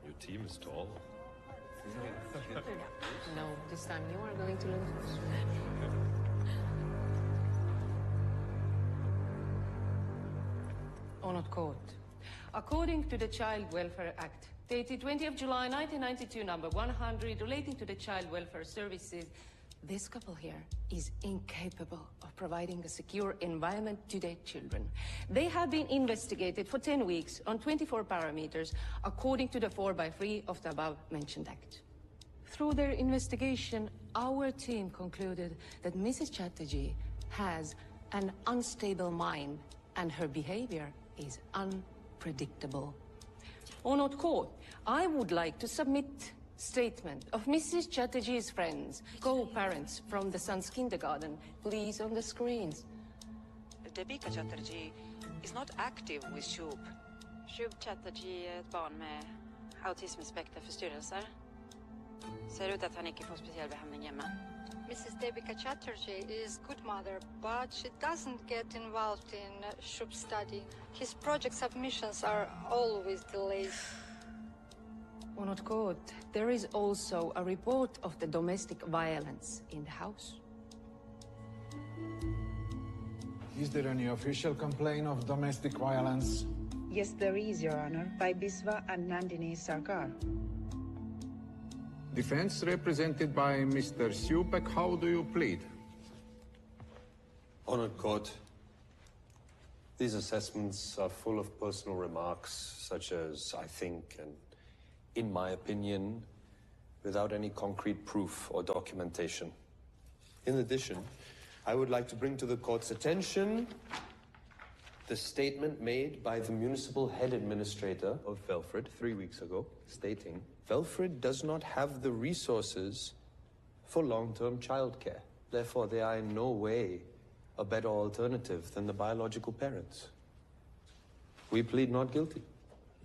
Your team is tall. No, this time you are going to lose. Honored Court. According to the Child Welfare Act, dated 20th of July 1992, number 100, relating to the Child Welfare Services, this couple here is incapable of providing a secure environment to their children. They have been investigated for 10 weeks on 24 parameters, according to the 4x3 of the above-mentioned Act. Through their investigation, our team concluded that Mrs. Chatterjee has an unstable mind and her behavior is unpredictable. Honored Court, I would like to submit statement of Mrs. Chatterjee's friends, co-parents from the son's kindergarten, please on the screens. Devika Chatterjee is not active with Shub. Shub Chatterjee är ett barn med autismspektrumförstyrrelser. Ser ut att han inte får speciell behandling hemma. Mrs. Devika Chatterjee is good mother, but she doesn't get involved in Shub study. His project submissions are always delayed. Honored Court, there is also a report of the domestic violence in the house. Is there any official complaint of domestic violence? Yes, there is, Your Honor, by Biswa and Nandini Sarkar. Defense represented by Mr. Supek, how do you plead? Honored Court, these assessments are full of personal remarks, such as "I think" and "in my opinion," without any concrete proof or documentation. In addition, I would like to bring to the court's attention the statement made by the municipal head administrator of Velfred 3 weeks ago, stating Velfred does not have the resources for long-term childcare. Therefore, they are in no way a better alternative than the biological parents. We plead not guilty.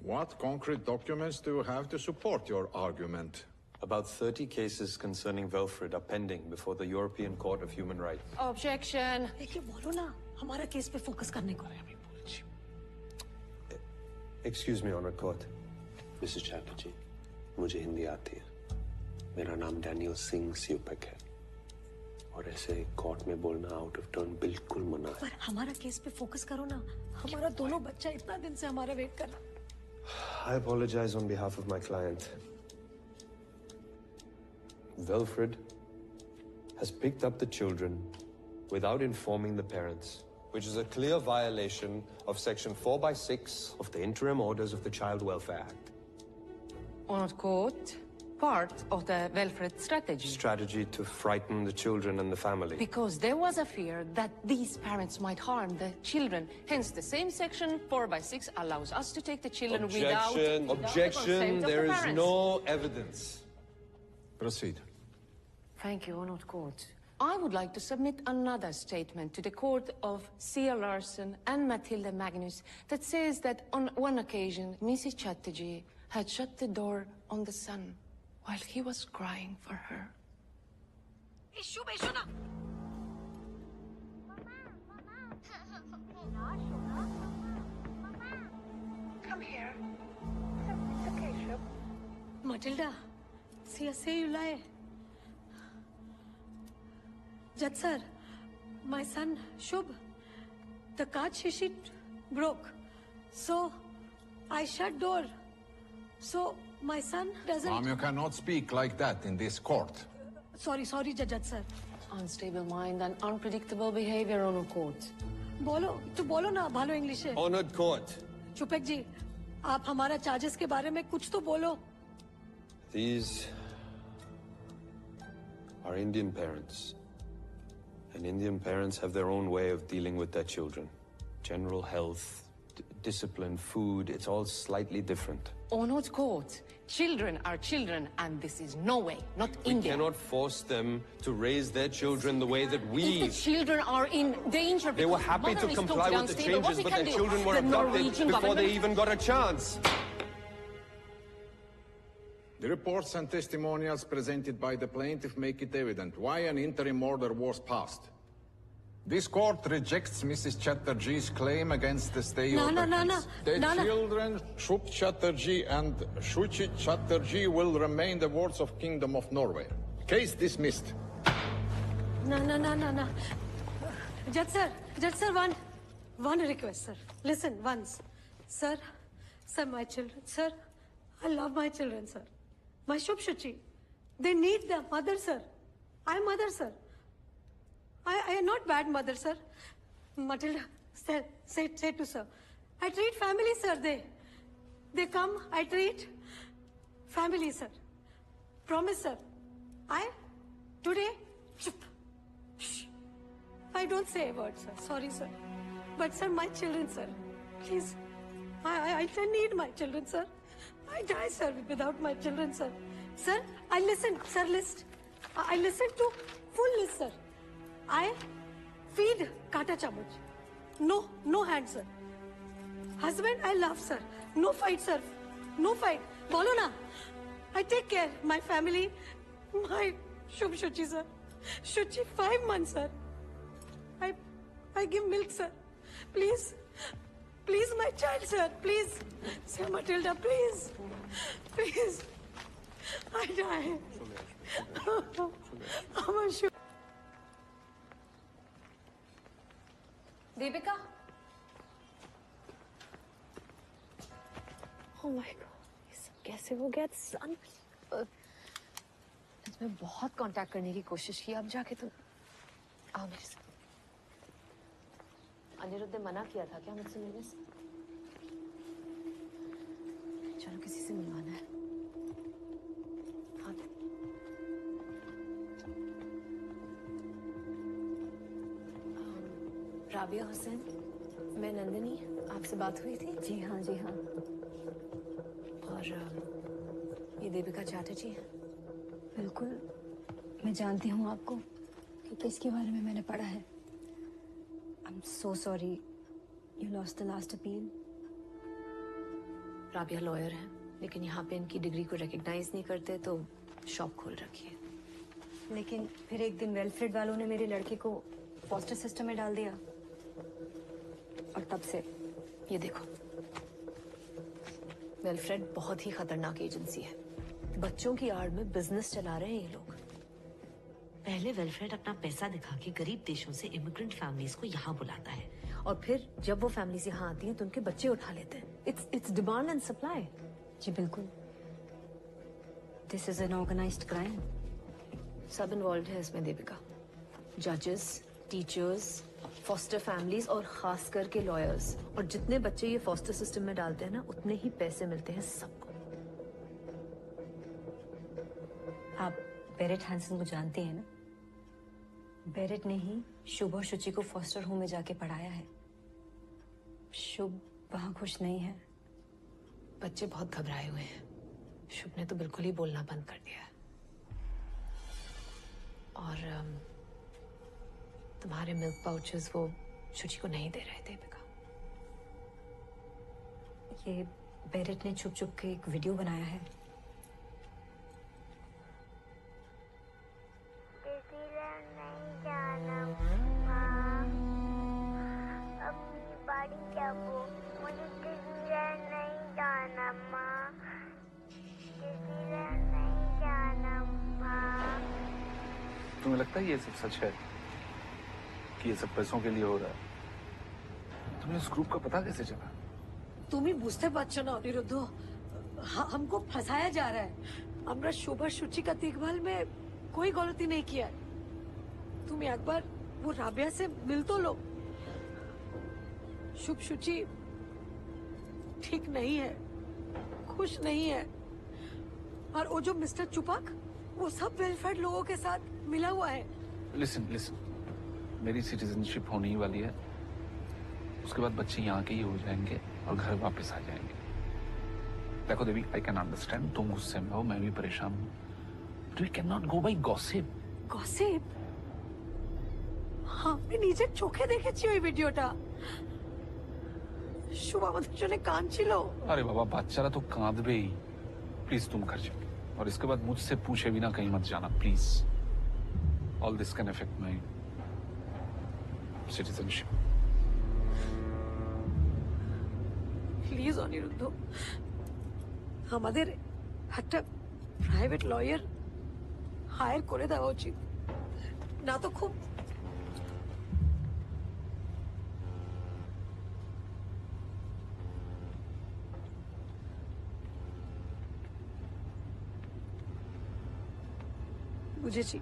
What concrete documents do you have to support your argument? About 30 cases concerning Velfred are pending before the European Court of Human Rights. Objection. देखिए बोलो ना हमारा case पे focus करने को। Excuse me, Honored Court. Mrs. Chatterjee, मुझे हिंदी आती है. मेरा नाम डैनियल सिंह स्यूपेक है. और ऐसे कोर्ट में बोलना आउट ऑफ टर्न बिल्कुल मना है। पर हमारा केस पे फोकस करो ना, हमारा दोनों बच्चा इतना दिन से हमारा वेट कर रहा। I apologize on behalf of my client. Wilfred has picked up the children without informing the parents, which is a clear violation of Section 4/6 of the Interim Orders of the Child Welfare Act. Honored Court, part of the welfare strategy. Strategy to frighten the children and the family. Because there was a fear that these parents might harm the children. Hence, the same Section 4/6 allows us to take the children without the Objection. consent of There the is parents. no evidence. Proceed. Thank you, Honored Court. I would like to submit another statement to the court of Sia Larson and Matilda Magnus that says that on one occasion, Mrs. Chatterjee had shut the door on the son while he was crying for her. Come here. It's okay, Shub. Matilda, say you lie. Judge sir, my son Shub, the kaach shishi broke. So I shut door. So my son doesn't... Mom, you cannot speak like that in this court. Sorry, Judge sir. Unstable mind and unpredictable behavior, Honored Court. बोलो ना भालो English है. Honored Court. चुपेक जी, आप हमारा charges के बारे में कुछ तो बोलो. These are Indian parents. And Indian parents have their own way of dealing with their children. General health, discipline, food, it's all slightly different. Honored Court, children are children, and this is no way, not We India. cannot force them to raise their children the way that we... If the children are in danger, They were because happy mother to is comply totally with the unstable, what changes, we but can their do? children were The abducted Norwegian before they government- even got a chance. The reports and testimonials presented by the plaintiff make it evident why an interim order was passed. This court rejects Mrs. Chatterjee's claim against the stay No, order. no. The children, Shub Chatterjee and Shuchi Chatterjee, will remain the wards of Kingdom of Norway. Case dismissed. No. Judge sir, one request, sir. Listen, once. Sir, my children, sir. I love my children, sir. My Shub Shuchi. They need their mother, sir. I'm mother, sir. I am not bad mother, sir. Matilda, say to sir. I treat family, sir. They come, I treat family, sir. Promise, sir. Today, shh. I don't say a word, sir. Sorry, sir. But, sir, my children, sir. Please. I need my children, sir. I die, sir, without my children, sir. Sir, I listen, sir, list. I listen to full list, sir. I feed kata chamuch. No hand, sir. Husband, I love, sir. No fight, sir. No fight. Bolo na. I take care. My family, my Shub Shuchi, sir. Shuchi, 5 months, sir. I give milk, sir. Please, my child, sir. Please, Sir Matilda, please. I die. I'm a Shub. Deepika? Oh my God, ये सब कैसे हो गया? सन मैं बहुत contact करने की कोशिश की, अब जाके तुम आओ मेरे साथ। अनिरुद्ध ने मना किया था क्या मुझसे मिलने से? चलो किसी से मिलवाना है। हाँ। राबिया हुसैन, मैं नंदिनी, आपसे बात हुई थी? जी हाँ। और ये देविका चैटर्जी है। बिल्कुल, मैं जानती हूँ आपको क्योंकि इसके बारे में मैंने पढ़ा है। I'm so sorry you lost the last appeal. Rabia lawyer है, लेकिन यहाँ पे इनकी डिग्री को रिकॉग्नाइज नहीं करते तो शॉप खोल रखी है। लेकिन फिर एक दिन वेलफ्रेड वालों ने मेरे लड़के को फॉस्टर सिस्टम में डाल दिया और तब से ये देखो, वेलफ्रेड बहुत ही खतरनाक एजेंसी है। बच्चों की आड़ में बिजनेस चला रहे हैं ये लोग। पहले वेलफेयर अपना पैसा दिखा के गरीब देशों से इमिग्रेंट फैमिलीज को यहाँ बुलाता है और फिर जब वो फैमिलीज यहाँ आती हैं तो उनके बच्चे उठा लेते हैं। It's demand and supply. जी बिल्कुल। This is an organised crime. सब इन्वॉल्व है इसमें दीपिका। जजेस, टीचर्स, फॉस्टर फैमिलीज और खास करके लॉयर्स। और जितने बच्चे ये फॉस्टर सिस्टम में डालते हैं ना उतने ही पैसे मिलते हैं सबको। आप बेरेट हैंसन को जानती हैं ना? बेरेट ने ही शुभ और शुचि को फॉस्टर होम में जाके पढ़ाया है। शुभ वहां खुश नहीं है। बच्चे बहुत घबराए हुए हैं। शुभ ने तो बिल्कुल ही बोलना बंद कर दिया है। और तुम्हारे मिल्क पाउचेस वो शुचि को नहीं दे रहे थे दीपिका। ये बेरेट ने छुप छुप के एक वीडियो बनाया है। तुम्हें लगता है ये सब सच है कि ये सब पैसों के लिए हो रहा है? तुम्हें इस ग्रुप का पता कैसे चला? तुम ही बुझते पाচ্ছ ना अनिरुद्ध। हमको फंसाया जा रहा है। हमरा शोभा शुचि का देखभाल में कोई गलती नहीं किया है। तुम एक बार वो राबिया से मिल तो लो। शुभ शुचि ठीक नहीं है, खुश नहीं है। और वो जो मिस्टर चुपाक, वो सब वेलफेयर लोगों के साथ मिला हुआ है। लिसन, मेरी सिटीजनशिप होने ही वाली है। उसके बाद बच्चे यहाँ के ही हो जाएंगे और घर वापस आ जाएंगे। देखो देवी, आई कैन अंडरस्टैंड तुम गुस्से में हो, मैं भी परेशान हूँ। But we can not go by gossip. Gossip? हाँ, मैं नीचे चोखे देखेছি ওই ভিডিওটা। শুভ আমাদের জন্য কাঁদছিল। अरे बाबा, বাচ্চারা तो कांदबे ही। प्लीज तुम घर जाओ और इसके बाद मुझसे पूछे बिना कहीं मत जाना please. All this can affect my citizenship. Please Anirudh, আমাদের একটা প্রাইভেট লয়ার হায়ার করে দেওয়া উচিত, না তো খুব বুঝেছি।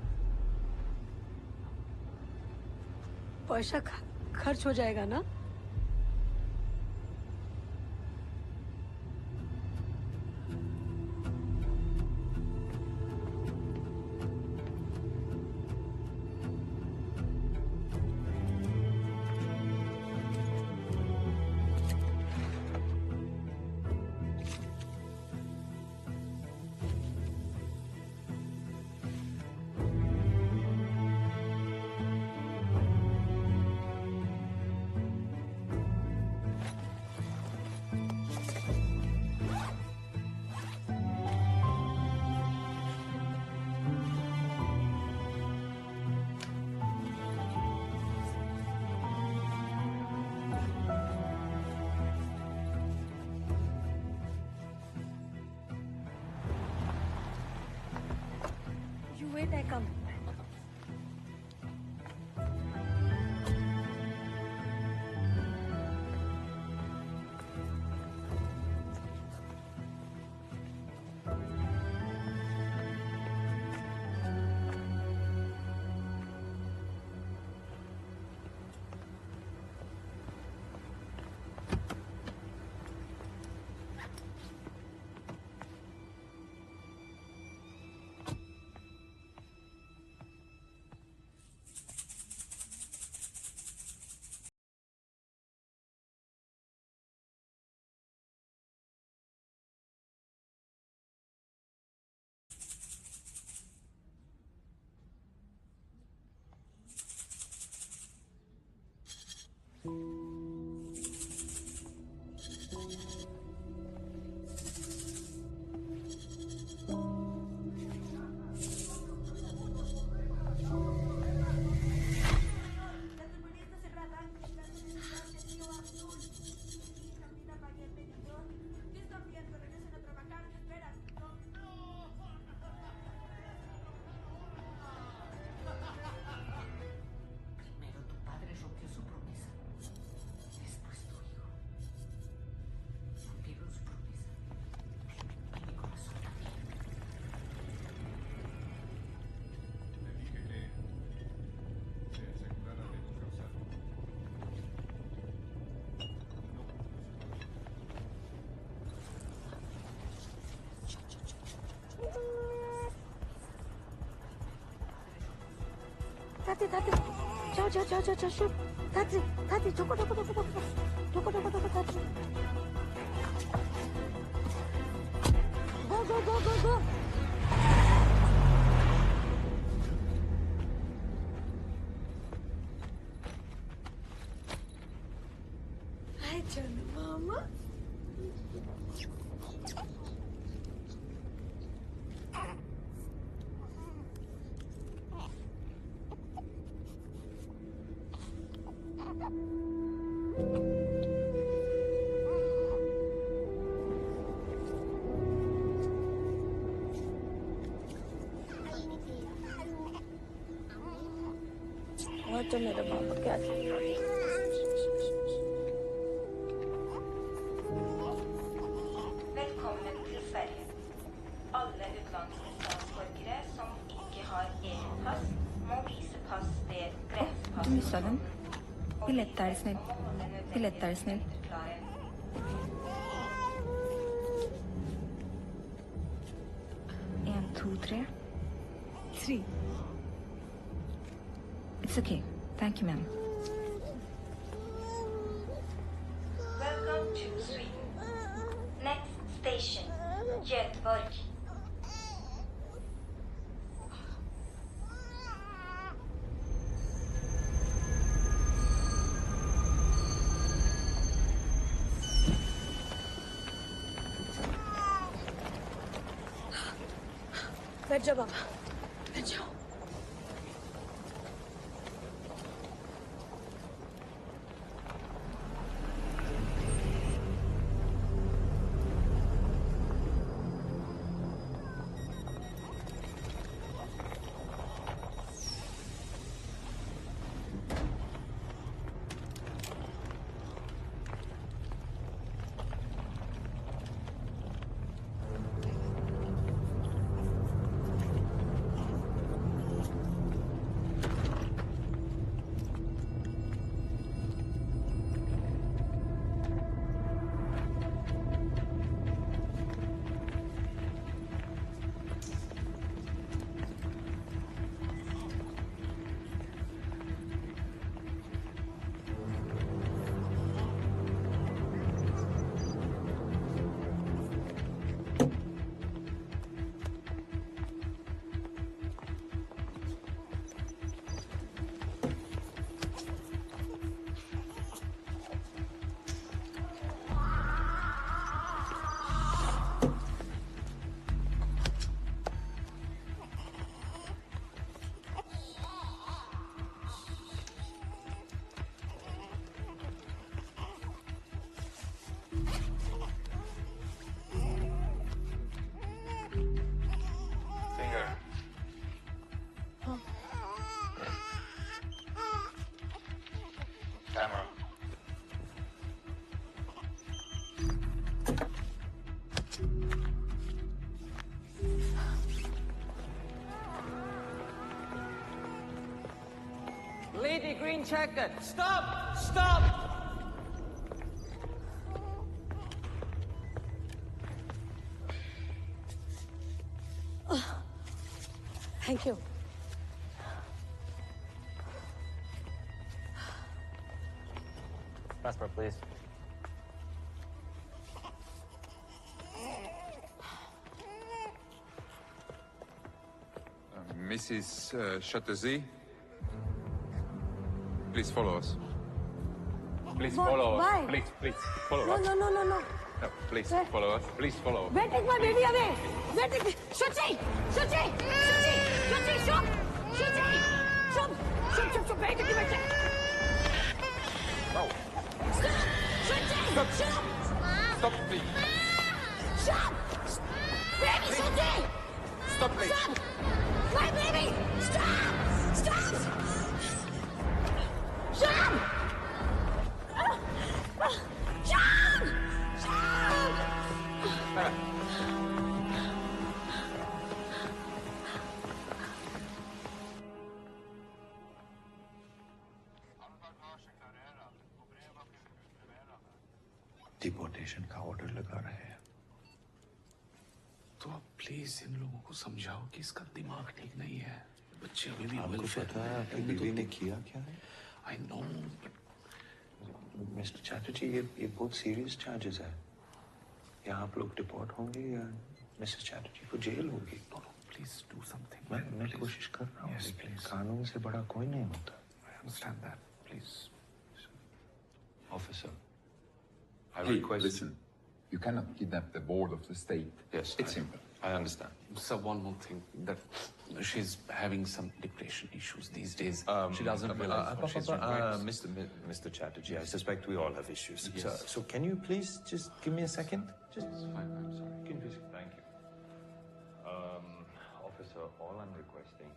पैसा खर्च हो जाएगा ना? Wait, I come. Tati, ciao, Shub. Tati, Tati, Go. Hi, Chana Mama. तो मेरा बाबा क्या Velkommen til Sverige. Alle utenlandske statsborgere som ikke har eget pass, må vise pass ved grensepass. Du mista den. Billett, er snill. Billett, er snill. 1, 2, 3. 3. It's okay. Thank you, ma'am. Welcome to Sweden. Next station, Göteborg. बैठ जाओ बाबा, बैठ जाओ। Camera. Lady Green Jacket, stop! Stop! Thank you. Passport, please. Mrs. Chatterjee, please follow us. Please follow us. Why? Please follow us. No. No, please Where? follow us. Please follow us. Where take my baby away? Where take me? Shuchi! Shub! Where take me? No. Stop, please. Shub! Baby, Shuchi! Stop, please. Stop! My baby! Stop! Shub! Deportation का order लगा रहे हैं तो आप please इन लोगों को समझाओ कि इसका दिमाग ठीक नहीं है। बच्चे अभी भी आपको पता है आपकी बीवी ने किया क्या है? आई नो मिस्टर चैटर्जी, ये बहुत सीरियस चार्जेस है। यहाँ आप लोग डिपोर्ट होंगे या मिसेस चैटर्जी को जेल होगी? Please do something. मैं कोशिश कर रहा हूँ, लेकिन कानून से बड़ा कोई नहीं होता। I understand that, please. Officer, I Hey, request... listen. You cannot kidnap the board of the state. Yes, It's simple. I understand. Sir, one more thing, that she's having some depression issues these days. She doesn't realize what she's doing. Mr. Chatterjee, I suspect we all have issues. Yes. So can you please just give me a second? Just... I'm sorry. Can you please... Thank you. Officer, all I'm requesting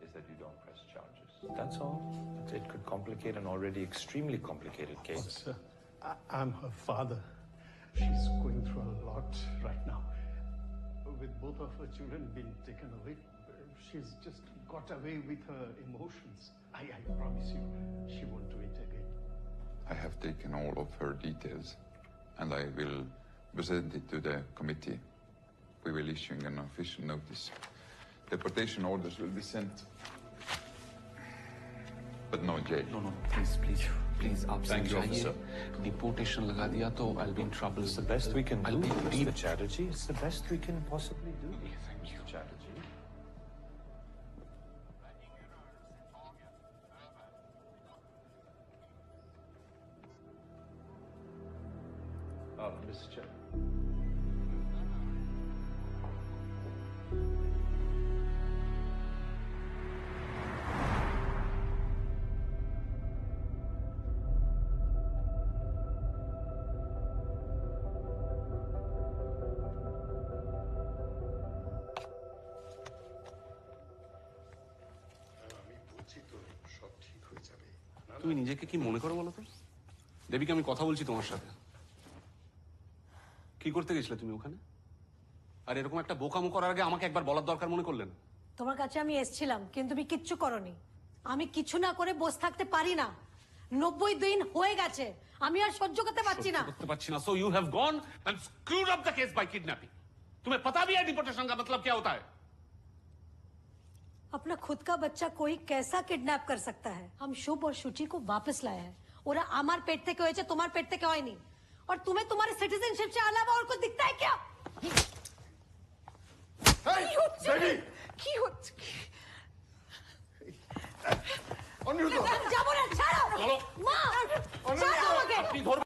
is that you don't press charges. That's all. It could complicate an already extremely complicated case. Sir, I'm her father. She's going through a lot right now. With both of her children being taken away, she's just got away with her emotions. I promise you, she won't do it again. I have taken all of her details and I will present it to the committee. We will issue an official notice. Deportation orders will be sent. But no jail. No, please, आप Thank you, समझाइए। officer. Deportation लगा दिया तो I'll be in trouble. It's the best we can I'll do, be Mr. Chatterjee. It's the best we can possibly do. Thank you, Chatterjee. Mr. Chatterjee. তুমি নিজেকে কি মনে করো বলো তো? দেবীকে আমি কথা বলছি তোমার সাথে। কি করতে গেছিলে তুমি ওখানে? আর এরকম একটা বোকামো করার আগে আমাকে একবার বলার দরকার মনে করলেন? তোমার কাছে আমি এসেছিলাম, কিন্তু তুমি কিচ্ছু করনি। আমি কিছু না করে বসে থাকতে পারি না। 90 দিন হয়ে গেছে, আমি আর সহ্য করতে পারছি না। করতে পারছি না। So you have gone and screwed up the case by kidnapping. तुम्हें पता भी है डिपोर्टेशन का मतलब क्या होता है? अपना खुद का बच्चा कोई कैसा किडनैप कर सकता है? हम शुभ और शुचि को वापस लाया है। ওরা আমার পেট থেকে হয়েছে, তোমার পেট থেকে হয়নি। और तुम्हें तुम्हारे सिटीजनशिप से अलावा और कुछ दिखता है क्या? কি হচ্ছে? অনিরুদ্ধ, যাবো না, ছাড়ো। মা, ছাড়ো আমাকে। আপনি ধরবেন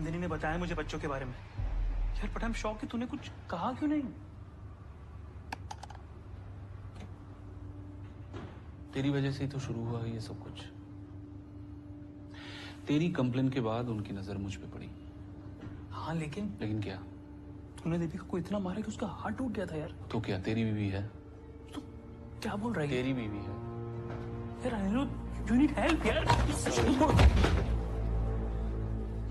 नंदिनी ने बताया मुझे बच्चों के बारे में। यार बट आई एम शॉक कि तूने कुछ कहा क्यों नहीं? तेरी वजह से ही तो शुरू हुआ ये सब कुछ। तेरी कंप्लेन के बाद उनकी नजर मुझ पे पड़ी। हाँ लेकिन क्या? तूने दीपिका को इतना मारा कि उसका हार्ट टूट गया था यार। तो क्या तेरी बीवी है? तो क्या बोल रहा है? तेरी बीवी है यार। अनिरुद्ध यू नीड हेल्प यार।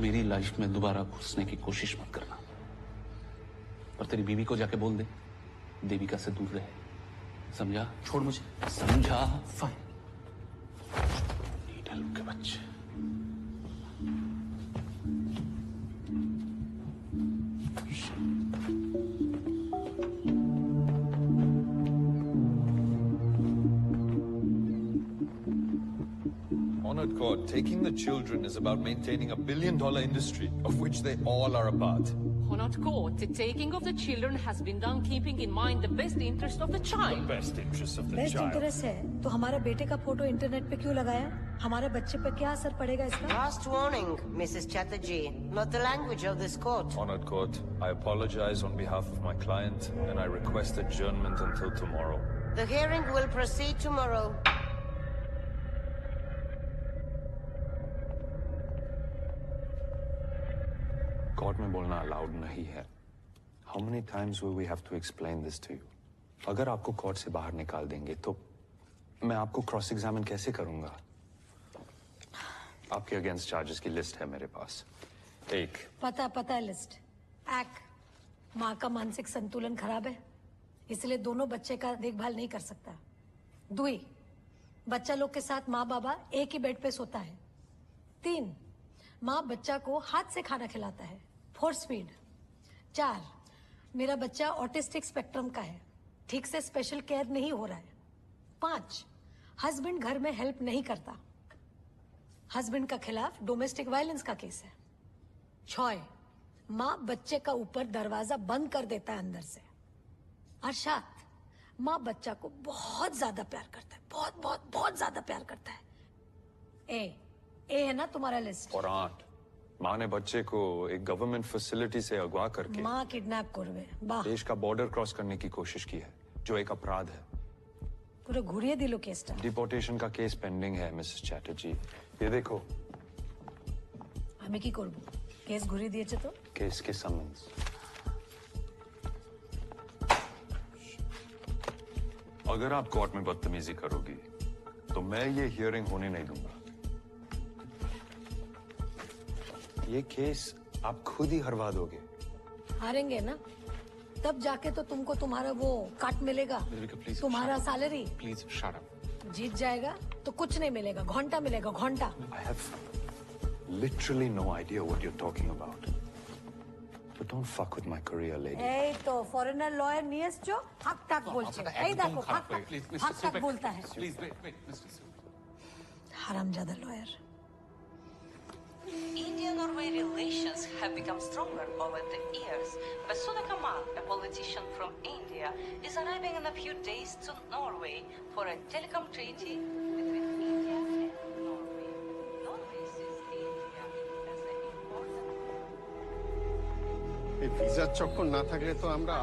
मेरी लाइफ में दोबारा घुसने की कोशिश मत करना। और तेरी बीवी को जाके बोल दे देविका से दूर रहे। समझा? छोड़ मुझे। समझा? फाइन। नीड हेल्प के बच्चे। Honored court, taking the children is about maintaining a billion-dollar industry, of which they all are a part. Honored court, the taking of the children has been done keeping in mind the best interest of the child. The best interest of the best child. Interest है तो हमारे बेटे का photo internet पे क्यों लगाया? हमारे बच्चे पे क्या असर पड़ेगा इसका? Last warning, Mrs. Chatterjee. Not the language of this court. Honored court, I apologize on behalf of my client, and I request adjournment until tomorrow. The hearing will proceed tomorrow. Court में बोलना allowed नहीं है। How many times will we have to explain this to you? अगर आपको court से बाहर निकाल देंगे तो मैं आपको क्रॉस एग्जामिन कैसे करूंगा? आपके अगेंस्ट चार्जेस की लिस्ट है मेरे पास। एक, पता है लिस्ट। माँ का मानसिक संतुलन खराब है, इसलिए दोनों बच्चे का देखभाल नहीं कर सकता। 2, बच्चा लोग के साथ माँ बाबा एक ही बेड पे सोता है। 3, माँ बच्चा को हाथ से खाना खिलाता है। 4 स्पीड। 4, मेरा बच्चा ऑटिस्टिक स्पेक्ट्रम का है, ठीक से स्पेशल केयर नहीं हो रहा है। 5, हस्बैंड घर में हेल्प नहीं करता, हस्बैंड का खिलाफ डोमेस्टिक वायलेंस का केस है। 6, माँ बच्चे का ऊपर दरवाजा बंद कर देता है अंदर से। और 7, माँ बच्चा को बहुत ज्यादा प्यार करता है, बहुत ज्यादा प्यार करता है। ए है ना तुम्हारा लिस्ट? और 8, माँ ने बच्चे को एक गवर्नमेंट फैसिलिटी से अगवा करके माँ किडनैप करवे देश का बॉर्डर क्रॉस करने की कोशिश की है, जो एक अपराध है। पूरा घुरिए दिलो केसटा। डिपोर्टेशन का केस पेंडिंग है मिसेस चैटर्जी। ये देखो। हमें की करबो? केस घुरिए दिएছে तो? केस के समन्स। अगर आप कोर्ट में बदतमीजी करोगी तो मैं ये हियरिंग होने नहीं दूंगा। ये केस आप खुद ही हरवा दोगे। हारेंगे ना, तब जाके तो तुमको तुम्हारा वो काट मिलेगा, तुम्हारा सैलरी। Please shut up. जीत जाएगा तो कुछ नहीं मिलेगा, घंटा मिलेगा, घंटा। I have literally no idea what you're talking about. But don't fuck with my career, lady. এই তো ফরেনার লয়ার নিয়ে এসছো, হাক টাক বলছে। এই দেখো হাক টাক बोलता है। Please wait mister. हरामजादा lawyer. India-Norway relations have become stronger over the years, but Sudha Kamal, a politician from India, is arriving in a few days to Norway for a telecom treaty between India and Norway. Norway sees India as an important এই ভিসার চক্কর না থাকলে তো আমরা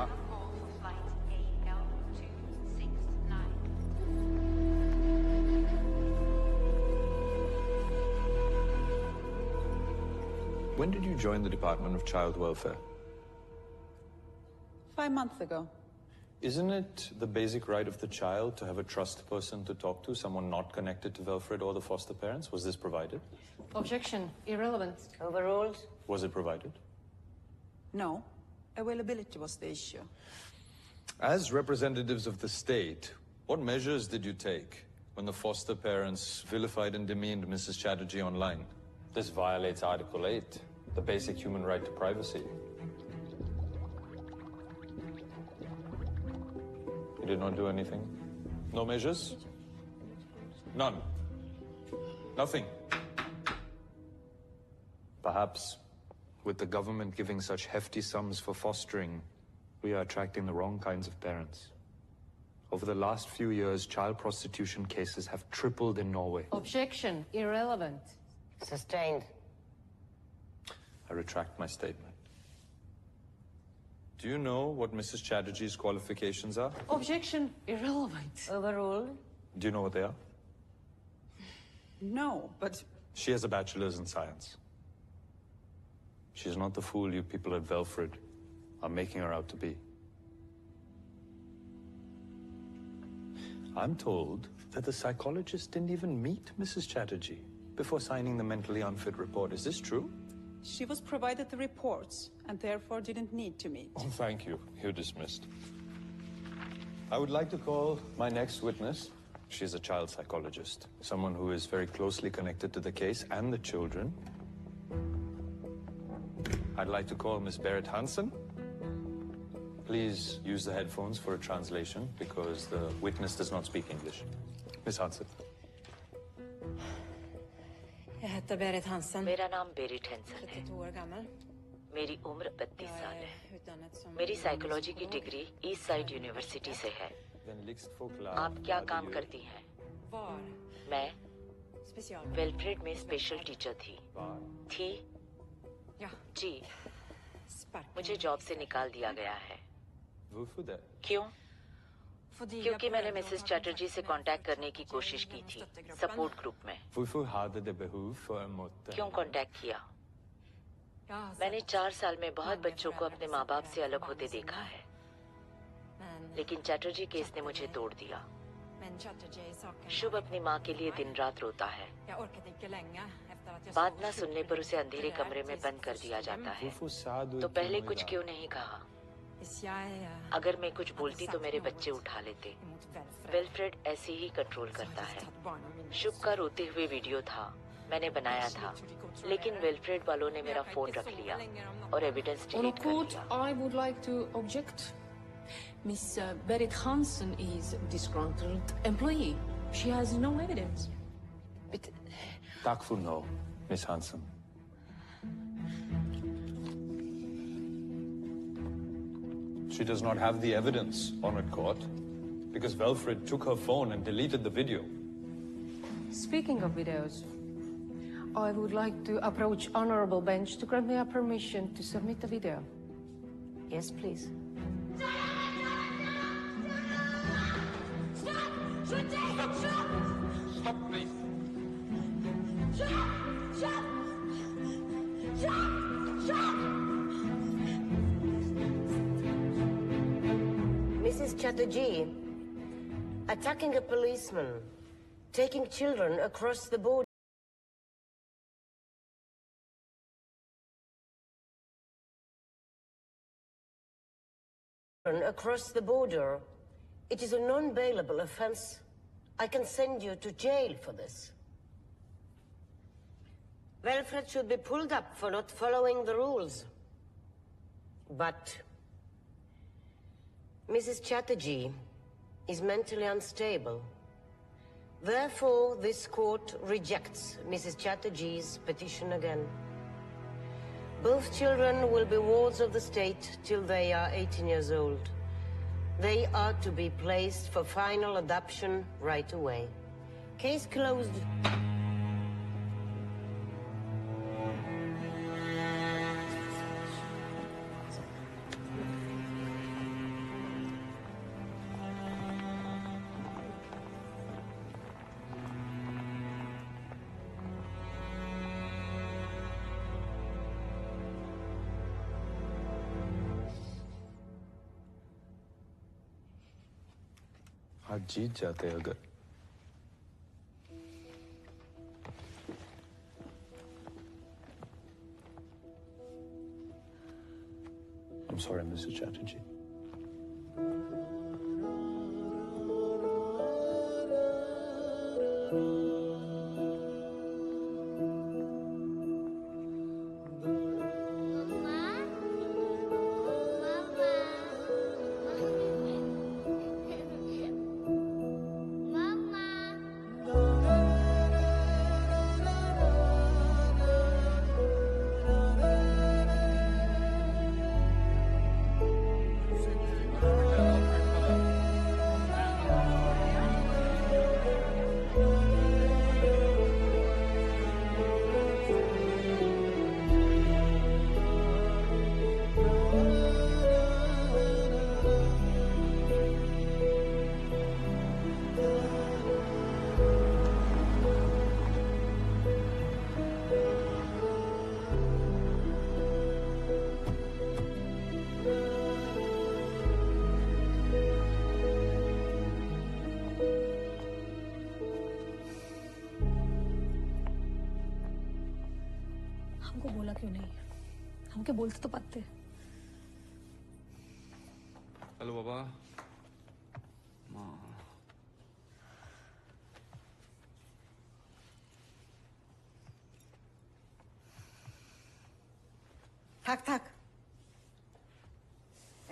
When did you join the Department of Child Welfare? 5 months ago. Isn't it the basic right of the child to have a trust person to talk to, someone not connected to Wilfred or the foster parents? Was this provided? Objection. Irrelevant. Overruled. Was it provided? No. Availability was the issue. As representatives of the state, what measures did you take when the foster parents vilified and demeaned Mrs. Chatterjee online? This violates Article 8, the basic human right to privacy. You did not do anything? No measures? None? Nothing? Perhaps, with the government giving such hefty sums for fostering, we are attracting the wrong kinds of parents. Over the last few years, child prostitution cases have tripled in Norway. Objection. Irrelevant. Sustained. I retract my statement. Do you know what Mrs. Chatterjee's qualifications are? Objection irrelevant. Overruled. Do you know what they are? No, but She has a bachelor's in science. She's not the fool you people at Velfred are making her out to be. I'm told that the psychologist didn't even meet Mrs. Chatterjee before signing the mentally unfit report. Is this true? she was provided the reports and therefore didn't need to meet. Oh, thank you. You're dismissed. I would like to call my next witness. She's a child psychologist, someone who is very closely connected to the case and the children. I'd like to call Miss Berit Hansen. Please use the headphones for a translation because the witness does not speak English. Miss Hansen. Jag heter Berit Hansen. मेरा नाम Beirut Hansen है। 32 år gammal. मेरी उम्र 32 साल है। Utdannet som मेरी psychology की degree east side university से है। आप क्या काम करती हैं? Var. मैं Special. वेलफ्रेड में स्पेशल टीचर थी। Ja. जी, मुझे जॉब से निकाल दिया गया है। क्यों? क्योंकि मैंने मिसेस चैटर्जी से कांटेक्ट करने की कोशिश की थी सपोर्ट ग्रुप में। क्यों कांटेक्ट किया? मैंने 4 साल में बहुत बच्चों को अपने माँ बाप से अलग होते देखा है, लेकिन चैटर्जी केस ने मुझे तोड़ दिया। शुभ अपनी माँ के लिए दिन रात रोता है। बात न सुनने पर उसे अंधेरे कमरे में बंद कर दिया जाता है। तो पहले कुछ क्यों नहीं कहा? अगर मैं कुछ बोलती तो मेरे बच्चे उठा लेते। वेलफ्रेड ऐसे ही कंट्रोल करता है। शुभ का रोते हुए वीडियो था, मैंने बनाया था, लेकिन वेलफ्रेड वालों ने मेरा फोन रख लिया और एविडेंस डिलीट कर दिया। I would like to object. Miss Berit Hansen is a disgruntled employee. She has no evidence. But Tack för no, Miss Hansen. She does not have the evidence, Honored Court, because Velfred took her phone and deleted the video. speaking of videos, I would like to approach honorable bench to grant me a permission to submit a video. Yes, please. Stop, please. Mrs. Chatterjee, attacking a policeman, taking children across the border. Across the border, it is a non-bailable offense. I can send you to jail for this. Wilfred should be pulled up for not following the rules. But Mrs. Chatterjee is mentally unstable. Therefore, this court rejects Mrs. Chatterjee's petition again. Both children will be wards of the state till they are 18 years old. They are to be placed for final adoption right away. Case closed. आज जीत जाते अगर। I'm sorry, Mrs. Chatterjee. हमको बोला क्यों नहीं? हमके बोलते तो पाते। हेलो बाबा। माँ। थक थक।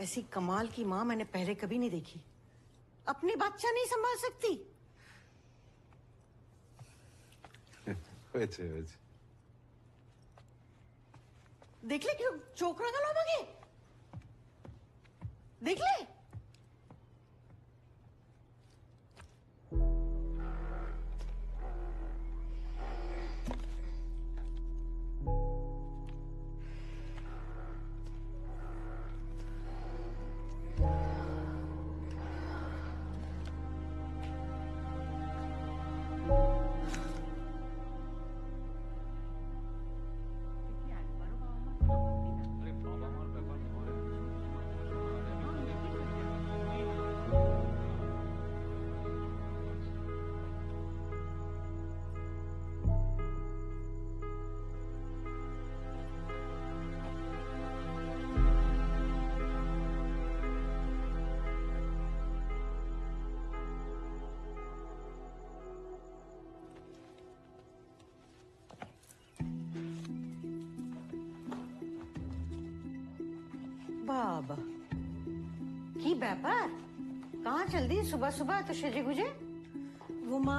ऐसी कमाल की माँ मैंने पहले कभी नहीं देखी। अपनी बच्चा नहीं संभाल सकती। देख ले क्यों चोकरा गला मांगे। देख ले। बाबा की ব্যাপার कहाँ चल दी सुबह सुबह तो সেজে গুজে वो মা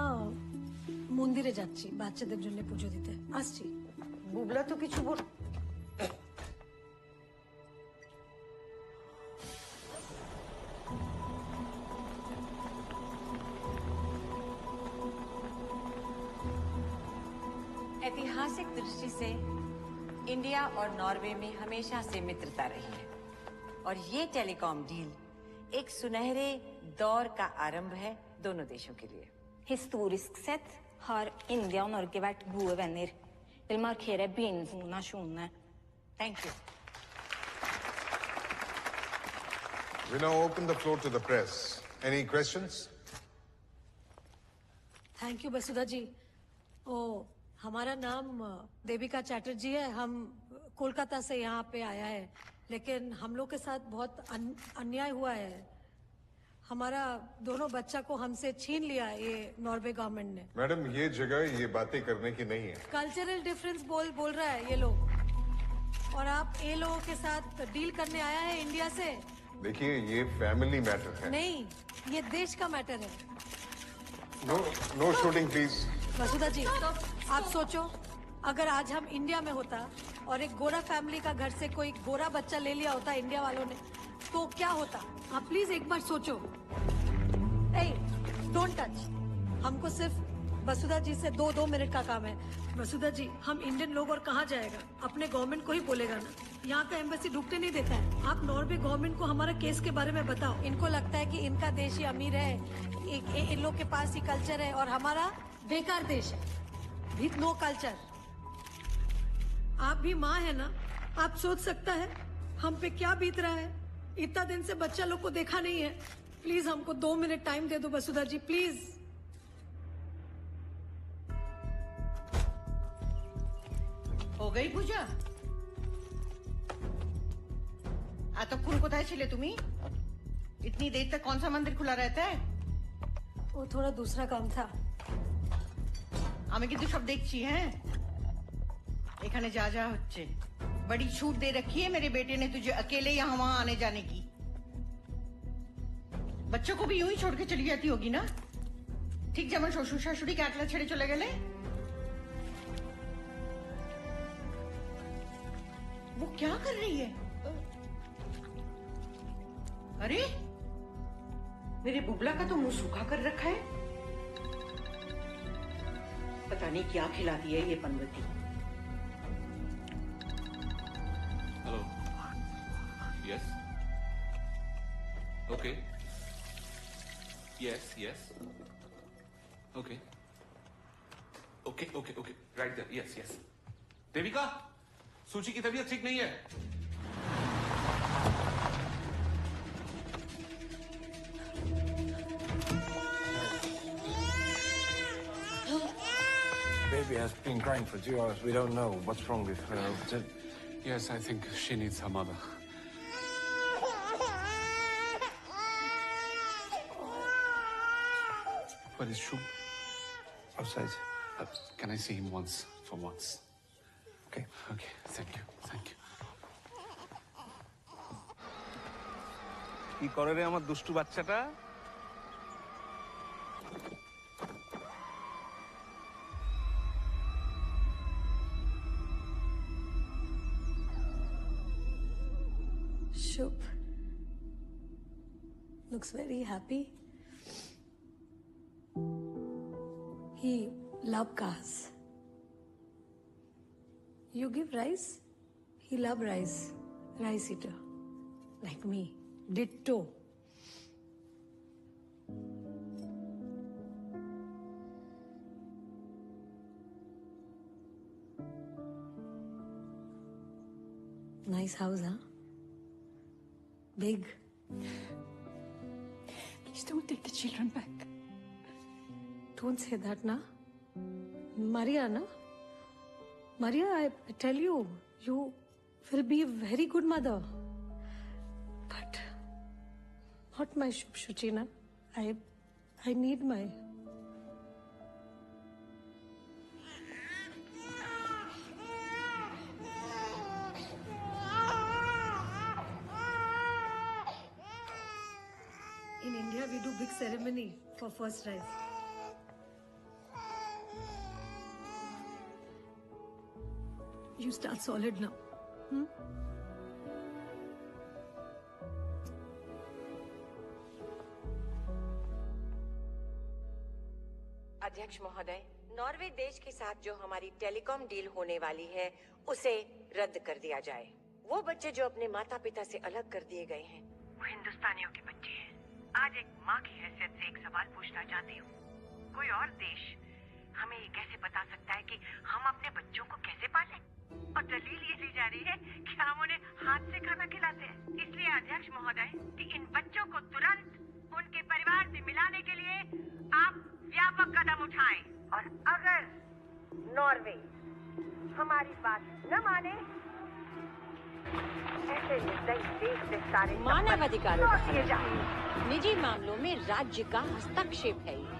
মন্দিরে যাচ্ছি বাচ্চাদের জন্য পুজো দিতে আসছি বুবলা তো কিছু বল ऐतिहासिक दृष्टि से इंडिया और नॉर्वे में हमेशा से मित्रता रही है और ये टेलीकॉम डील एक सुनहरे दौर का आरंभ है दोनों देशों के लिए। Historisk sett har India och Norge varit gode vänner. Vill markera begynnelsen av nasjonene. Thank you. We now open the floor to the press. Any questions? Thank you Vasudha ji. ओ हमारा नाम देविका चैटर्जी है। हम कोलकाता से यहाँ पे आया है लेकिन हम लोग के साथ बहुत अन्याय हुआ है। हमारा दोनों बच्चा को हमसे छीन लिया ये नॉर्वे गवर्नमेंट ने। मैडम ये जगह ये बातें करने की नहीं है। कल्चरल डिफरेंस बोल रहा है ये लोग और आप ये लोगों के साथ डील करने आया है इंडिया से। देखिए ये फैमिली मैटर है। नहीं ये देश का मैटर है। No shooting please. Vasudha ji आप सोचो अगर आज हम इंडिया में होता और एक गोरा फैमिली का घर से कोई गोरा बच्चा ले लिया होता इंडिया वालों ने तो क्या होता? आप प्लीज एक बार सोचो। Don't touch. हमको सिर्फ वसुधा जी से दो मिनट का काम है। वसुधा जी हम इंडियन लोग और कहाँ जाएगा? अपने गवर्नमेंट को ही बोलेगा ना। यहाँ का एम्बेसी ढुकने नहीं देता है। आप नॉर्वे गवर्नमेंट को हमारा केस के बारे में बताओ। इनको लगता है कि इनका देश ही अमीर है, इन लोग के पास ही कल्चर है और हमारा बेकार देश है विथ नो कल्चर। आप भी माँ है ना, आप सोच सकता है हम पे क्या बीत रहा है। इतना दिन से बच्चा लोग को देखा नहीं है। प्लीज हमको 2 मिनट टाइम दे दो वसुधा जी प्लीज। हो गई पूजा? आता खून कोথায় ছিলে তুমি? इतनी देर तक कौन सा मंदिर खुला रहता है? वो थोड़ा दूसरा काम था। আমি কিন্তু সব দেখছি। হ্যাঁ এখানে যা যা হচ্ছে बड़ी छूट दे रखी है मेरे बेटे ने तुझे अकेले यहाँ वहाँ आने जाने की। बच्चों को भी यूं ही छोड़ के चली जाती होगी ना, ठीक যেমন শ্বশুর শাশুড়ি একলা ছেড়ে চলে গেলে। वो क्या कर रही है? अरे मेरे बुबला का तो मुंह सूखा कर रखा है। पता नहीं क्या खिलाती है ये पनवती। Hello. Yes. Okay. Yes yes. Okay okay okay okay right there. Yes yes. Devika, Suchi की तबीयत ठीक नहीं है। Baby, has been crying for 2 hours. We don't know what's wrong with her. Yes, I think she needs her mother. Where is Shub? Outside. Can I see him once, for once? Okay. Okay, thank you, thank you. কি করে রে আমার দুষ্টু বাচ্চাটা? Shub looks very happy. He loves cars. You give rice, he loves rice. Rice eater. Like me. Ditto. Nice house, huh? Big. Please don't take the children back. Don't say that, na. Maria, na. Maria, I tell you, you will be a very good mother. But not my Shuchi, na. I need my. In India, we do big ceremony for first rice. You start solid now. अध्यक्ष महोदय, Norway देश के साथ जो हमारी telecom deal होने वाली है, उसे रद्द कर दिया जाए। वो बच्चे जो अपने माता पिता से अलग कर दिए गए हैं, वो हिंदुस्तानियों के बच्चे हैं। आज एक माँ की हैसियत से एक सवाल पूछना चाहती हूँ। कोई और देश हमें ये कैसे बता सकता है कि हम अपने बच्चों को कैसे पालें? और दलील ये दी जा रही है कि हम उन्हें हाथ से खाना खिलाते हैं। इसलिए अध्यक्ष महोदय, कि इन बच्चों को तुरंत उनके परिवार से मिलाने के लिए आप व्यापक कदम उठाएं। और अगर नॉर्वे हमारी बात न माने, ऐसे निर्दयी देश से सारे मानव अधिकारों लौट दिए जाएं। निजी मामलों में राज्य का हस्तक्षेप है ये।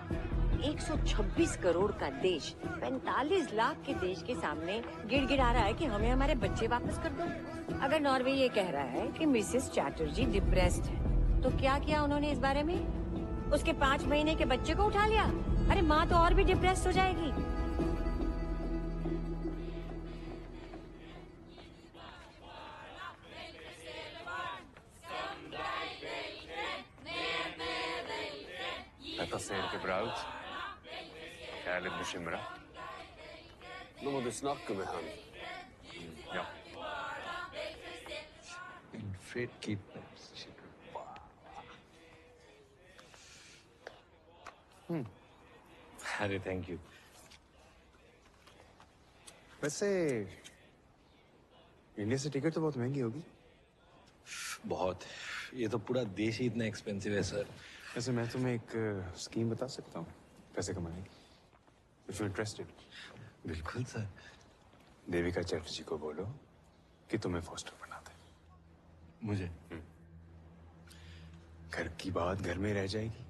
126 करोड़ का देश 45 लाख के देश के सामने गिड़गिड़ा रहा है कि हमें हमारे बच्चे वापस कर दो। अगर नॉर्वे ये कह रहा है कि मिसेस चैटर्जी डिप्रेस्ड है, तो क्या किया उन्होंने इस बारे में? उसके 5 महीने के बच्चे को उठा लिया। अरे माँ तो और भी डिप्रेस्ड हो जाएगी। Detta ser inte bra ut. Jag är lite bekymrad. Då må du snacka med han. Ja. In Fred kidnaps children. अरे थैंक यू। वैसे इंडिया से टिकट तो बहुत महंगी होगी। बहुत। ये तो पूरा देश ही इतना एक्सपेंसिव है सर। वैसे मैं तुम्हें एक स्कीम बता सकता हूँ पैसे कमाने की। If you're interested. बिल्कुल सर। देविका चैटर्जी को बोलो कि तुम्हें फोस्टर बना दे। मुझे? घर की बात घर में रह जाएगी।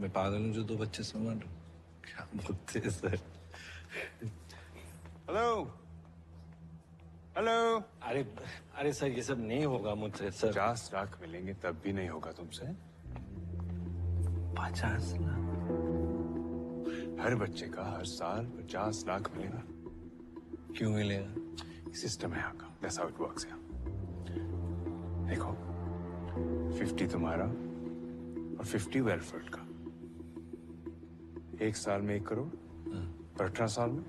मैं पागल हूँ जो 2 बच्चे संभाल रहा हूँ। क्या बोलते हैं सर? Hello hello. अरे सर ये सब नहीं होगा मुझसे सर। 50 लाख मिलेंगे तब भी नहीं होगा तुमसे। 50 लाख? हर बच्चे का हर साल 50 लाख मिलेगा। क्यों मिलेगा? सिस्टम है यहाँ का। That's how it works यहाँ। देखो 50 तुम्हारा और 50 वेलफेयर का। 1 साल में 1 करोड़ और 18 साल में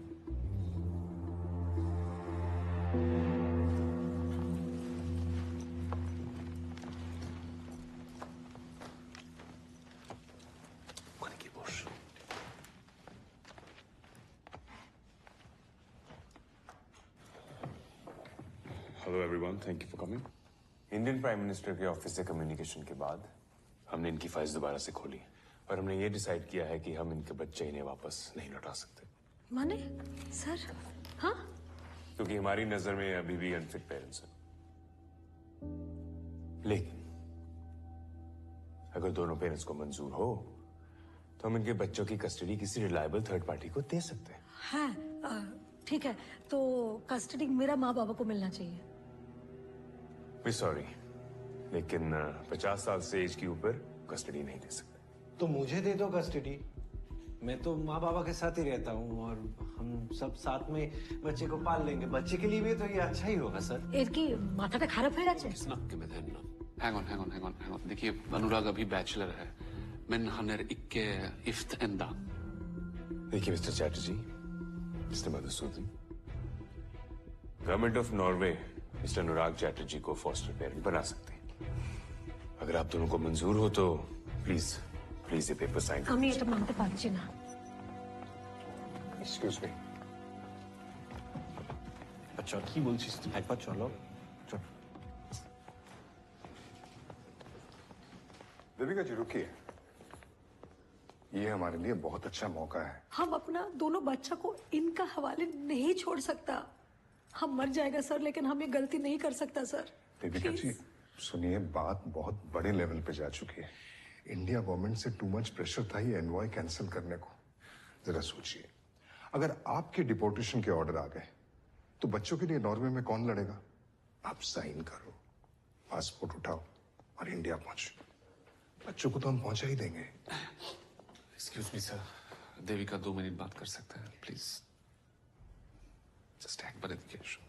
hello everyone, thank you for coming. Indian prime minister के ऑफिस से कम्युनिकेशन के बाद हमने इनकी फाइल्स दोबारा से खोली और हमने ये डिसाइड किया है कि हम इनके बच्चे इन्हें वापस नहीं लौटा सकते। माने सर? हाँ, क्योंकि हमारी नजर में अभी भी अनफिट पेरेंट्स हैं। लेकिन अगर दोनों पेरेंट्स को मंजूर हो तो हम इनके बच्चों की कस्टडी किसी रिलायबल थर्ड पार्टी को दे सकते हैं। हाँ, ठीक है, तो कस्टडी मेरा माँ बाबा को मिलना चाहिए। वी सॉरी, लेकिन 50 साल से एज के ऊपर कस्टडी नहीं दे सकते। तो मुझे दे दो कस्टडी। मैं तो माँ बाबा के साथ ही रहता हूँ और हम सब साथ में बच्चे को पाल लेंगे। बच्चे के लिए भी तो ये अच्छा ही होगा सर। इनकी माथा खाराप है Hang on. देखिए, अनुराग अभी बैचलर है। Men han är icke gift ända. देखिए mister Chatterjee, mister Madhusudan, government of Norway mister Anurag Chatterjee को फॉस्टर पेरेंट बना सकते हैं। अगर आप दोनों को मंजूर हो तो प्लीज ये पेपर साइन कर। আমি এটা মানতে পারছি না। Excuse me. अच्छा কি বলছিস তুই? একবার চলো। চল। देविका जी रुकिए, ये हमारे लिए बहुत अच्छा मौका है। हम अपना दोनों बच्चा को इनका हवाले नहीं छोड़ सकता। हम मर जाएगा सर, लेकिन हम ये गलती नहीं कर सकता सर। देविका जी सुनिए, बात बहुत बड़े लेवल पे जा चुकी है। इंडिया गवर्नमेंट से टू मच प्रेशर था ये एनवॉय कैंसिल करने को। जरा सोचिए, अगर आपके डिपोर्टेशन के ऑर्डर आ गए तो बच्चों के लिए नॉर्वे में कौन लड़ेगा? आप साइन करो, पासपोर्ट उठाओ और इंडिया पहुंचो। बच्चों को तो हम पहुंचा ही देंगे। Excuse me sir, Devika 2 minute बात कर सकते हैं प्लीज? जस्ट एक बार एजुकेशन।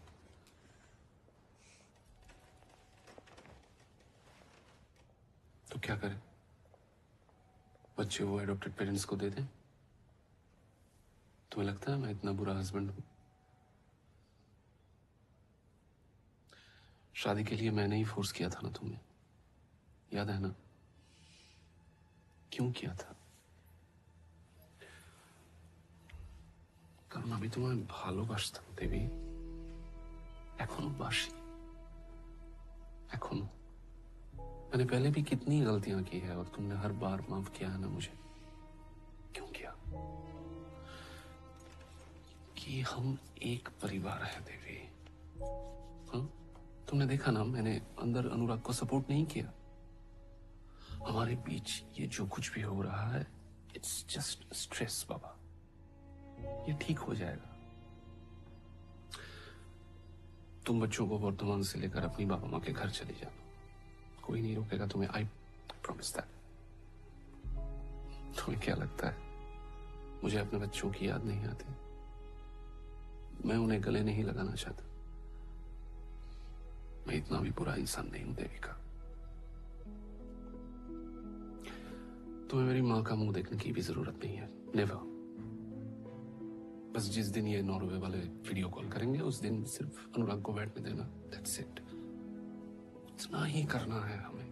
तो क्या करें? बच्चे वो एडॉप्टेड पेरेंट्स को दे दें? तुम्हें लगता है मैं इतना बुरा हस्बैंड हूं? शादी के लिए मैंने ही फोर्स किया था ना तुम्हें, याद है ना? क्यों किया था? কারণ আমি তোমায় ভালোবাসতাম দেবী, এখনো বাসি। এখনো मैंने पहले भी कितनी गलतियां की है और तुमने हर बार माफ किया है ना मुझे। क्यों किया? कि हम एक परिवार है देवी। हाँ, तुमने देखा ना, मैंने अंदर अनुराग को सपोर्ट नहीं किया। हमारे बीच ये जो कुछ भी हो रहा है, इट्स जस्ट स्ट्रेस बाबा। ये ठीक हो जाएगा। तुम बच्चों को वर्धमान से लेकर अपनी बाबा माँ के घर चली जाना, कोई नहीं रोकेगा तुम्हें। I promise that. तुम्हें क्या लगता है मुझे अपने बच्चों की याद नहीं आती? मैं उन्हें गले नहीं लगाना चाहता। मैं इतना भी बुरा इंसान नहीं हूं देविका। तुम्हें मेरी माँ का मुंह देखने की भी जरूरत नहीं है। नेवर। बस जिस दिन ये नॉर्वे वाले वीडियो कॉल करेंगे उस दिन सिर्फ अनुराग को बैठने देना। That's it. इतना ही करना है हमें।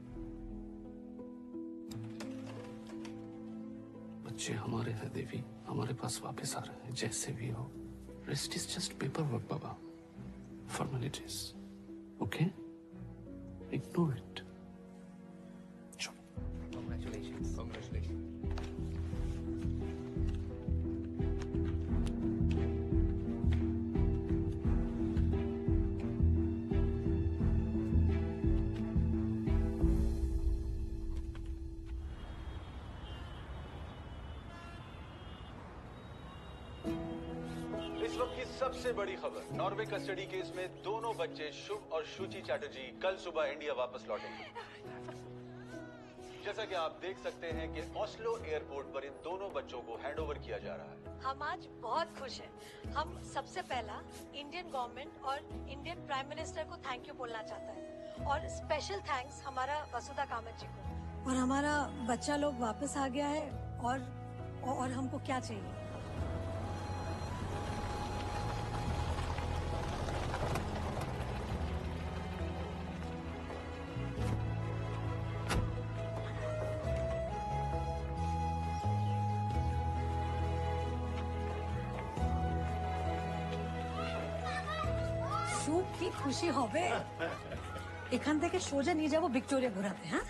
बच्चे हमारे हैं देवी, हमारे पास वापस आ रहे हैं जैसे भी हो। Rest is just paper work Baba, formalities. Okay, ignore it. Congratulations. इस वक्त की सबसे बड़ी खबर, नॉर्वे कस्टडी केस में दोनों बच्चे शुभ और शुचि चैटर्जी कल सुबह इंडिया वापस लौटेंगे। जैसा कि आप देख सकते हैं कि ऑस्लो एयरपोर्ट पर इन दोनों बच्चों को हैंडओवर किया जा रहा है। हम आज बहुत खुश हैं। हम सबसे पहला इंडियन गवर्नमेंट और इंडियन प्राइम मिनिस्टर को थैंक यू बोलना चाहता है और स्पेशल थैंक्स हमारा वसुधा कामत जी को। और हमारा बच्चा लोग वापस आ गया है और हमको क्या चाहिए? কি খুশি হবে এখান থেকে সোজা নিয়ে যাব ভিক্টোরিয়া ঘোরাতে। হ্যাঁ,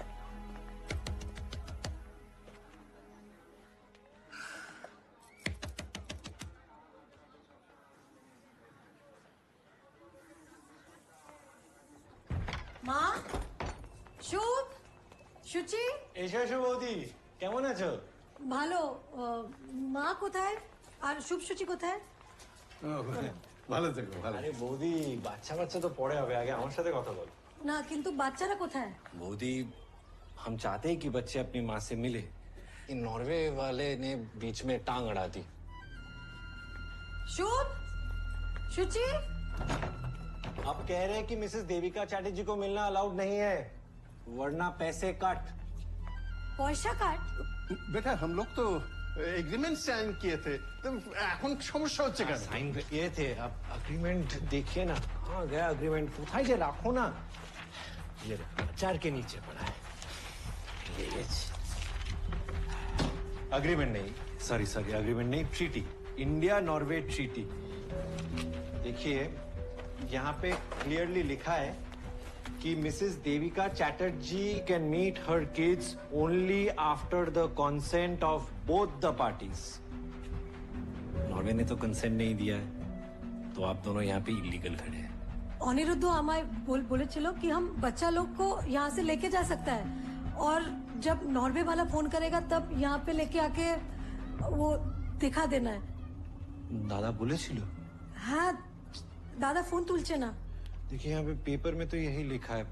মা, শুভ, সুচি। এসো এসো বৌদি, কেমন আছো? ভালো। মা কোথায় আর শুভ সুচি কোথায়? ভালো থেকো, ভালো। আরে বৌদি, বাচ্চা বাচ্চা তো পরে হবে, আগে আমার সাথে কথা বল। না, কিন্তু বাচ্চারা কোথায়? बूदी, हम चाहते हैं कि बच्चे अपनी माँ से मिले। इन नॉर्वे वाले ने बीच में टांग अड़ा दी। शुभ, शुचि। अब कह रहे हैं कि मिसेस देविका चैटर्जी को मिलना अलाउड नहीं है, वरना पैसे कट। पैसा कट? बेटा, हम लोग तो एग्रीमेंट साइन किए थे, तो এখন সমস্যা হচ্ছে কেন? साइन किए थे, अब एग्रीमेंट देखिए ना, कहाँ गया एग्रीमेंट? उठाई जे रखो ना, ये चार के नीचे पड़ा है। एग्रीमेंट नहीं, सॉरी एग्रीमेंट नहीं, ट्रीटी, इंडिया नॉर्वे ट्रीटी। देखिए, यहाँ पे क्लियरली लिखा है कि Mrs Devika Chatterjee can meet her kids only after the consent of both the parties. Norway ने तो कंसेंट नहीं दिया है, तो आप दोनों यहाँ पे इलीगल खड़े हैं। अनिरुद्ध हमारे बोलेছিল कि हम बच्चा लोग को यहाँ से लेके जा सकता है, और जब नॉर्वे वाला फोन करेगा तब यहाँ पे लेके आके वो दिखा देना है। दादा बोले छिलो? हाँ, दादा फोन तुलचे ना। देखिए, यहाँ पे पेपर में तो यही लिखा है,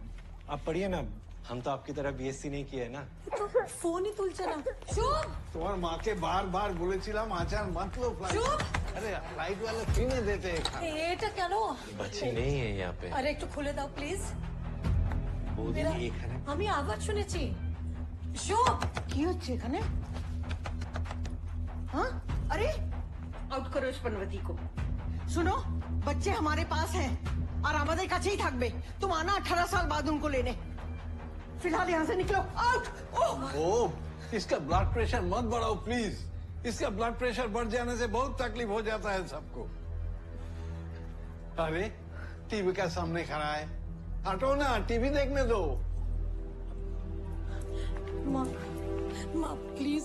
आप पढ़िए ना। हम तो आपकी तरह बीएससी नहीं किया है ना। तो फोन ही तुलचे ना। शुभ, তোমার মাকে বারবার বলেছিলাম আচার মাতলো ফ্লাইট। शुभ। আরে ফ্লাইট वाले কিনে দিতে এখানে। এটা কেন? बच्चे नहीं है यहाँ पे। আরে একটু খুলে দাও প্লিজ। বৌদি, এখানে আমি আওয়াজ শুনেছি। শুভ, কি হচ্ছে এখানে? हाँ? अरे आउट करो इस पनवती को। सुनो, बच्चे हमारे पास हैं और আমাদের কাছেই থাকবে। तुम आना 18 साल बाद उनको लेने। फिलहाल यहाँ से निकलो, आउट। ओह, इसका ब्लड प्रेशर मत बढ़ाओ प्लीज। इसका ब्लड प्रेशर बढ़ जाने से बहुत तकलीफ हो जाता है सबको। अरे टीवी का सामने खड़ा है, हटो ना, टीवी देखने दो। माँ, माँ प्लीज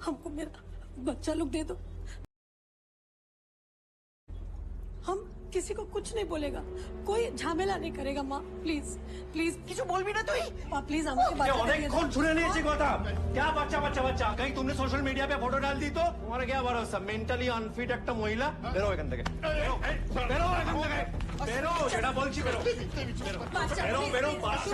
हमको मेरा बच्चा लोग दे दो। हम किसी को कुछ नहीं बोलेगा, कोई झमेला नहीं करेगा। माँ प्लीज प्लीज কিছু বলবি না তুই? माँ प्लीज আমাকে বাচ্চা অনেক কোন শুনে নিয়েছি কথা। क्या बच्चा बच्चा बच्चा, कहीं तुमने सोशल मीडिया पे फोटो डाल दी तो तुम्हारा क्या भरोसा? मेंटली अनफिट একটা মহিলা। বেরো এখান থেকে, বেরো এখান থেকে, বেরো, যেটা বলছি বেরো, বেরো বেরো। বাচ্চা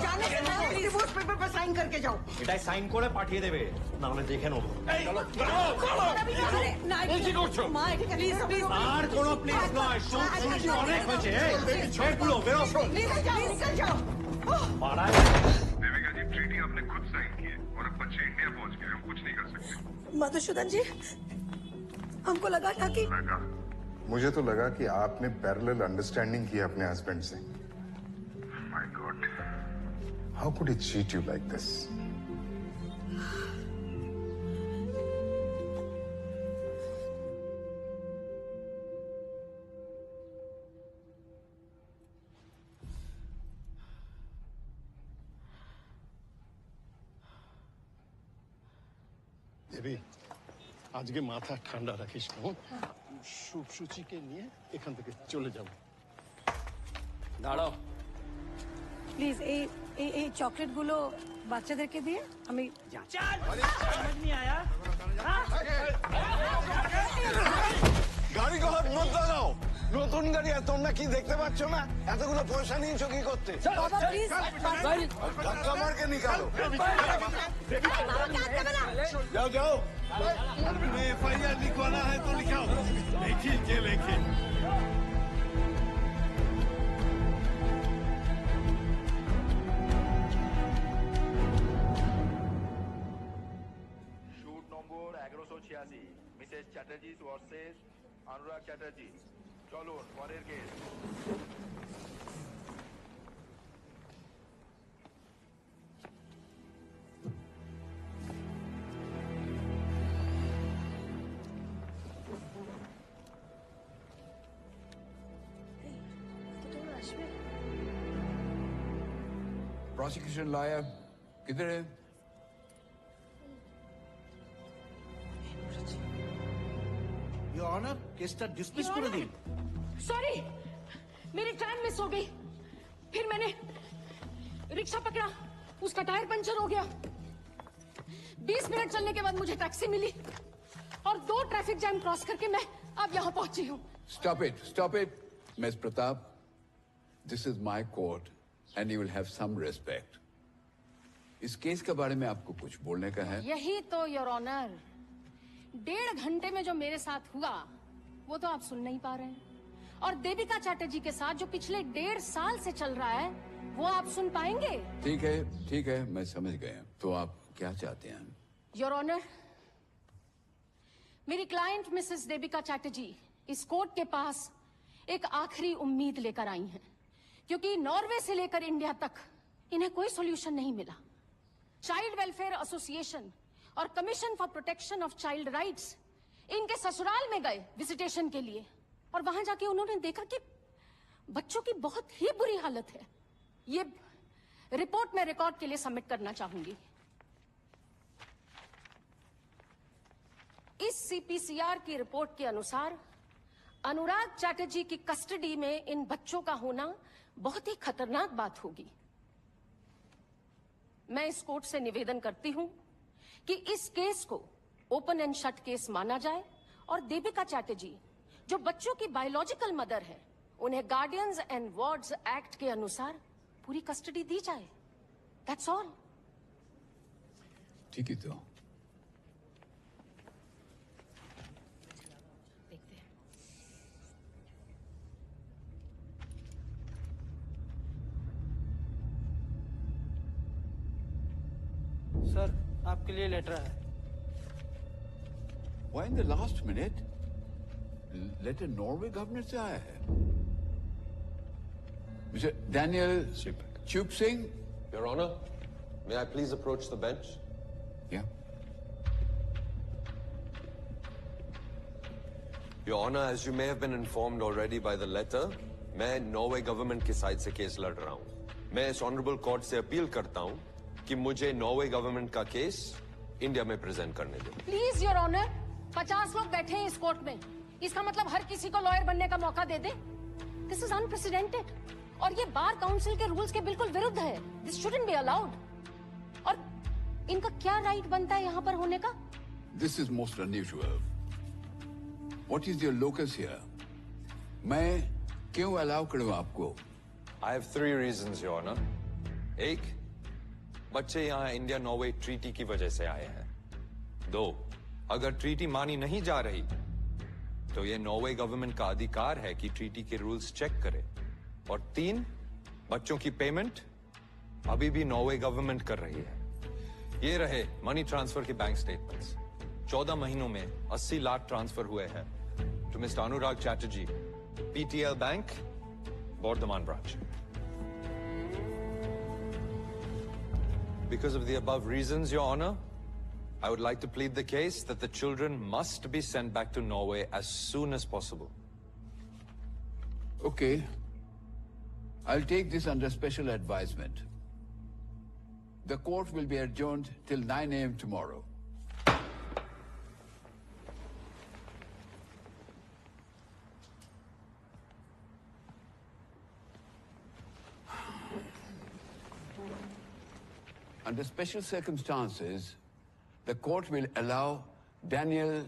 जाने के बाद डिवोर्स पेपर पर साइन करके जाओ। এটাই সাইন করে পাঠিয়ে দেবে, না হলে দেখে নেবো। চলো কি করছো? মা প্লিজ প্লিজ। আর কোনো প্লিজ নয়, শুনছি অনেক হয়েছে। এই পুরো বেরো, निकल जाओ, निकल जाओ। मारा देविका जी, ट्रीटी आपने खुद साइन की है और अब बच्चे इंडिया पहुंच गए, हम कुछ नहीं कर सकते। मधुसूदन जी, हमको लगा था कि मुझे तो लगा कि आपने पैरेलल अंडरस्टैंडिंग की अपने हस्बैंड से। My god, how could he cheat you like this? Devi, আজকে মাথা ঠান্ডা রাখিস, কেমন? শুভ সুচিকে নিয়ে এখান থেকে চলে যাব। দাঁড়াও প্লিজ। এই চকলেট গুলো বাচ্চাদেরকে দিয়ে আমি গাড়ি ঘর মত লাগাও, নতুন গাড়ি। আর তোমরা কি দেখতে পাচ্ছ না এতগুলো পয়সা নিয়েছো কি করতে? বাবা প্লিজ धक्का मार के निकालो। जाओ जाओ, एफआईआर लिखवाना है तो लिखाओ। लिखी के लिखे। শুট নম্বর 1186, মিসেস চ্যাটার্জি ভার্সেস অনুরাগ চ্যাটার্জি। চলুন পরের কেস। Prosecution lawyer, किधर है? योर ऑनर, केसটা ডিসমিস করে দিন। सॉरी, मेरी ट्रेन मिस हो गई। फिर मैंने रिक्शा पकड़ा, उसका टायर पंचर हो गया। 20 मिनट चलने के बाद मुझे टैक्सी मिली और 2 ट्रैफिक जैम क्रॉस करके मैं अब यहाँ पहुंची हूँ। Stop it, Miss Pratap. This is my court, and you will have some respect. इस केस के बारे में आपको कुछ बोलने का है? यही तो योर ऑनर, 1.5 घंटे में जो मेरे साथ हुआ वो तो आप सुन नहीं पा रहे हैं, और देविका चैटर्जी के साथ जो पिछले 1.5 साल से चल रहा है वो आप सुन पाएंगे? ठीक है, मैं समझ गया। तो आप क्या चाहते हैं? योर ऑनर, मेरी क्लाइंट मिसेस देविका चैटर्जी इस कोर्ट के पास एक आखिरी उम्मीद लेकर आई हैं, क्योंकि नॉर्वे से लेकर इंडिया तक इन्हें कोई सॉल्यूशन नहीं मिला। चाइल्ड वेलफेयर एसोसिएशन और commission for protection of child rights इनके ससुराल में गए विजिटेशन के लिए, और वहां जाके उन्होंने देखा कि बच्चों की बहुत ही बुरी हालत है। ये रिपोर्ट मैं रिकॉर्ड के लिए सबमिट करना चाहूंगी। इस सीपीसीआर की रिपोर्ट के अनुसार अनुराग चैटर्जी की कस्टडी में इन बच्चों का होना बहुत ही खतरनाक बात होगी। मैं इस कोर्ट से निवेदन करती हूं कि इस केस को ओपन एंड शट केस माना जाए और देविका चैटर्जी जो बच्चों की बायोलॉजिकल मदर है उन्हें गार्डियंस एंड वार्ड्स एक्ट के अनुसार पूरी कस्टडी दी जाए। That's all. ठीक है तो सर, आपके लिए लेटर है। Why in the last minute? Letter Norway government से आया है। Mr. Daniel Chupsing. Your Honor, may I please approach the bench? Yeah. Your Honor, as you may have been informed already by the letter, मैं Norway government की side से case लड़ रहा हूं। मैं इस ऑनरेबल कोर्ट से अपील करता हूं कि मुझे नॉर्वे गवर्नमेंट का केस इंडिया में प्रेजेंट करने दें। प्लीज योर ऑनर, 50 लोग बैठे हैं इस कोर्ट में, इसका मतलब हर किसी को लॉयर बनने का मौका दे दे? दिस इज अनप्रेसिडेंटेड और ये बार काउंसिल के रूल्स के बिल्कुल विरुद्ध है। This shouldn't be allowed. और इनका क्या राइट बनता है यहाँ पर होने का? This is most unusual. What is your locus here? मैं क्यों अलाउ करूं आपको? I have 3 reasons, Your Honor. 1, बच्चे यहाँ इंडिया नॉर्वे ट्रीटी की वजह से आए हैं। 2, अगर ट्रीटी मानी नहीं जा रही तो ये नॉर्वे गवर्नमेंट का अधिकार है कि ट्रीटी के रूल्स चेक करे। और 3, बच्चों की पेमेंट अभी भी नॉर्वे गवर्नमेंट कर रही है। ये रहे मनी ट्रांसफर के बैंक स्टेटमेंट्स। 14 महीनों में 80 लाख ट्रांसफर हुए हैं to Mr Anurag Chatterjee, PTL bank, Bardhaman branch. Because of the above reasons, Your Honor, I would like to plead the case that the children must be sent back to Norway as soon as possible. Okay. I'll take this under special advisement. The court will be adjourned till 9 a.m. tomorrow. Under special circumstances, the court will allow Daniel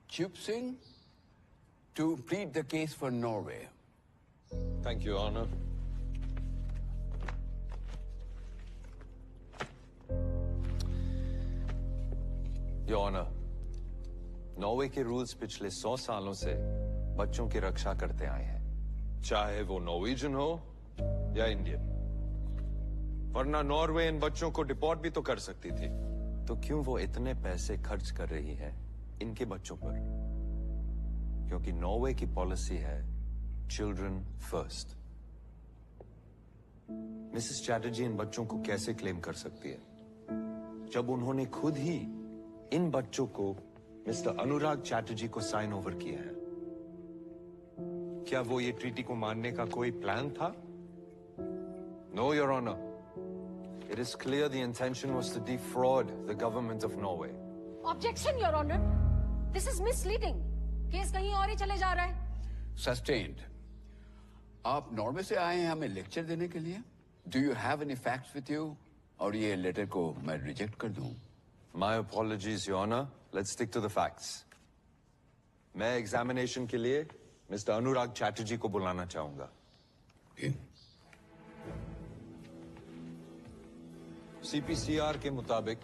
Chupsing to plead the case for Norway. Thank you, Your Honor. Your Honor, Norway के rules पिछले 100 सालों से बच्चों की रक्षा करते आए हैं, चाहे वो नॉर्वेजियन हो या इंडियन। वरना नॉर्वे इन बच्चों को डिपोर्ट भी तो कर सकती थी। तो क्यों वो इतने पैसे खर्च कर रही है इनके बच्चों पर? क्योंकि नॉर्वे की पॉलिसी है चिल्ड्रन फर्स्ट। मिसेस चैटर्जी इन बच्चों को कैसे क्लेम कर सकती है जब उन्होंने खुद ही इन बच्चों को मिस्टर अनुराग चैटर्जी को साइन ओवर किया है? क्या वो ये ट्रीटी को मानने का कोई प्लान था? No, your honour. It is clear the intention was to defraud the government of Norway. Objection, Your Honor. This is misleading. Case कहीं और ही चले जा रहा है। Sustained. आप नॉर्वे से आए हैं हमें लेक्चर देने के लिए? Do you have any facts with you? और ये लेटर को मैं रिजेक्ट कर दूं? My apologies, Your Honor. Let's stick to the facts. मैं एग्जामिनेशन के लिए मिस्टर अनुराग चैटर्जी को बुलाना चाहूंगा। CPCR के मुताबिक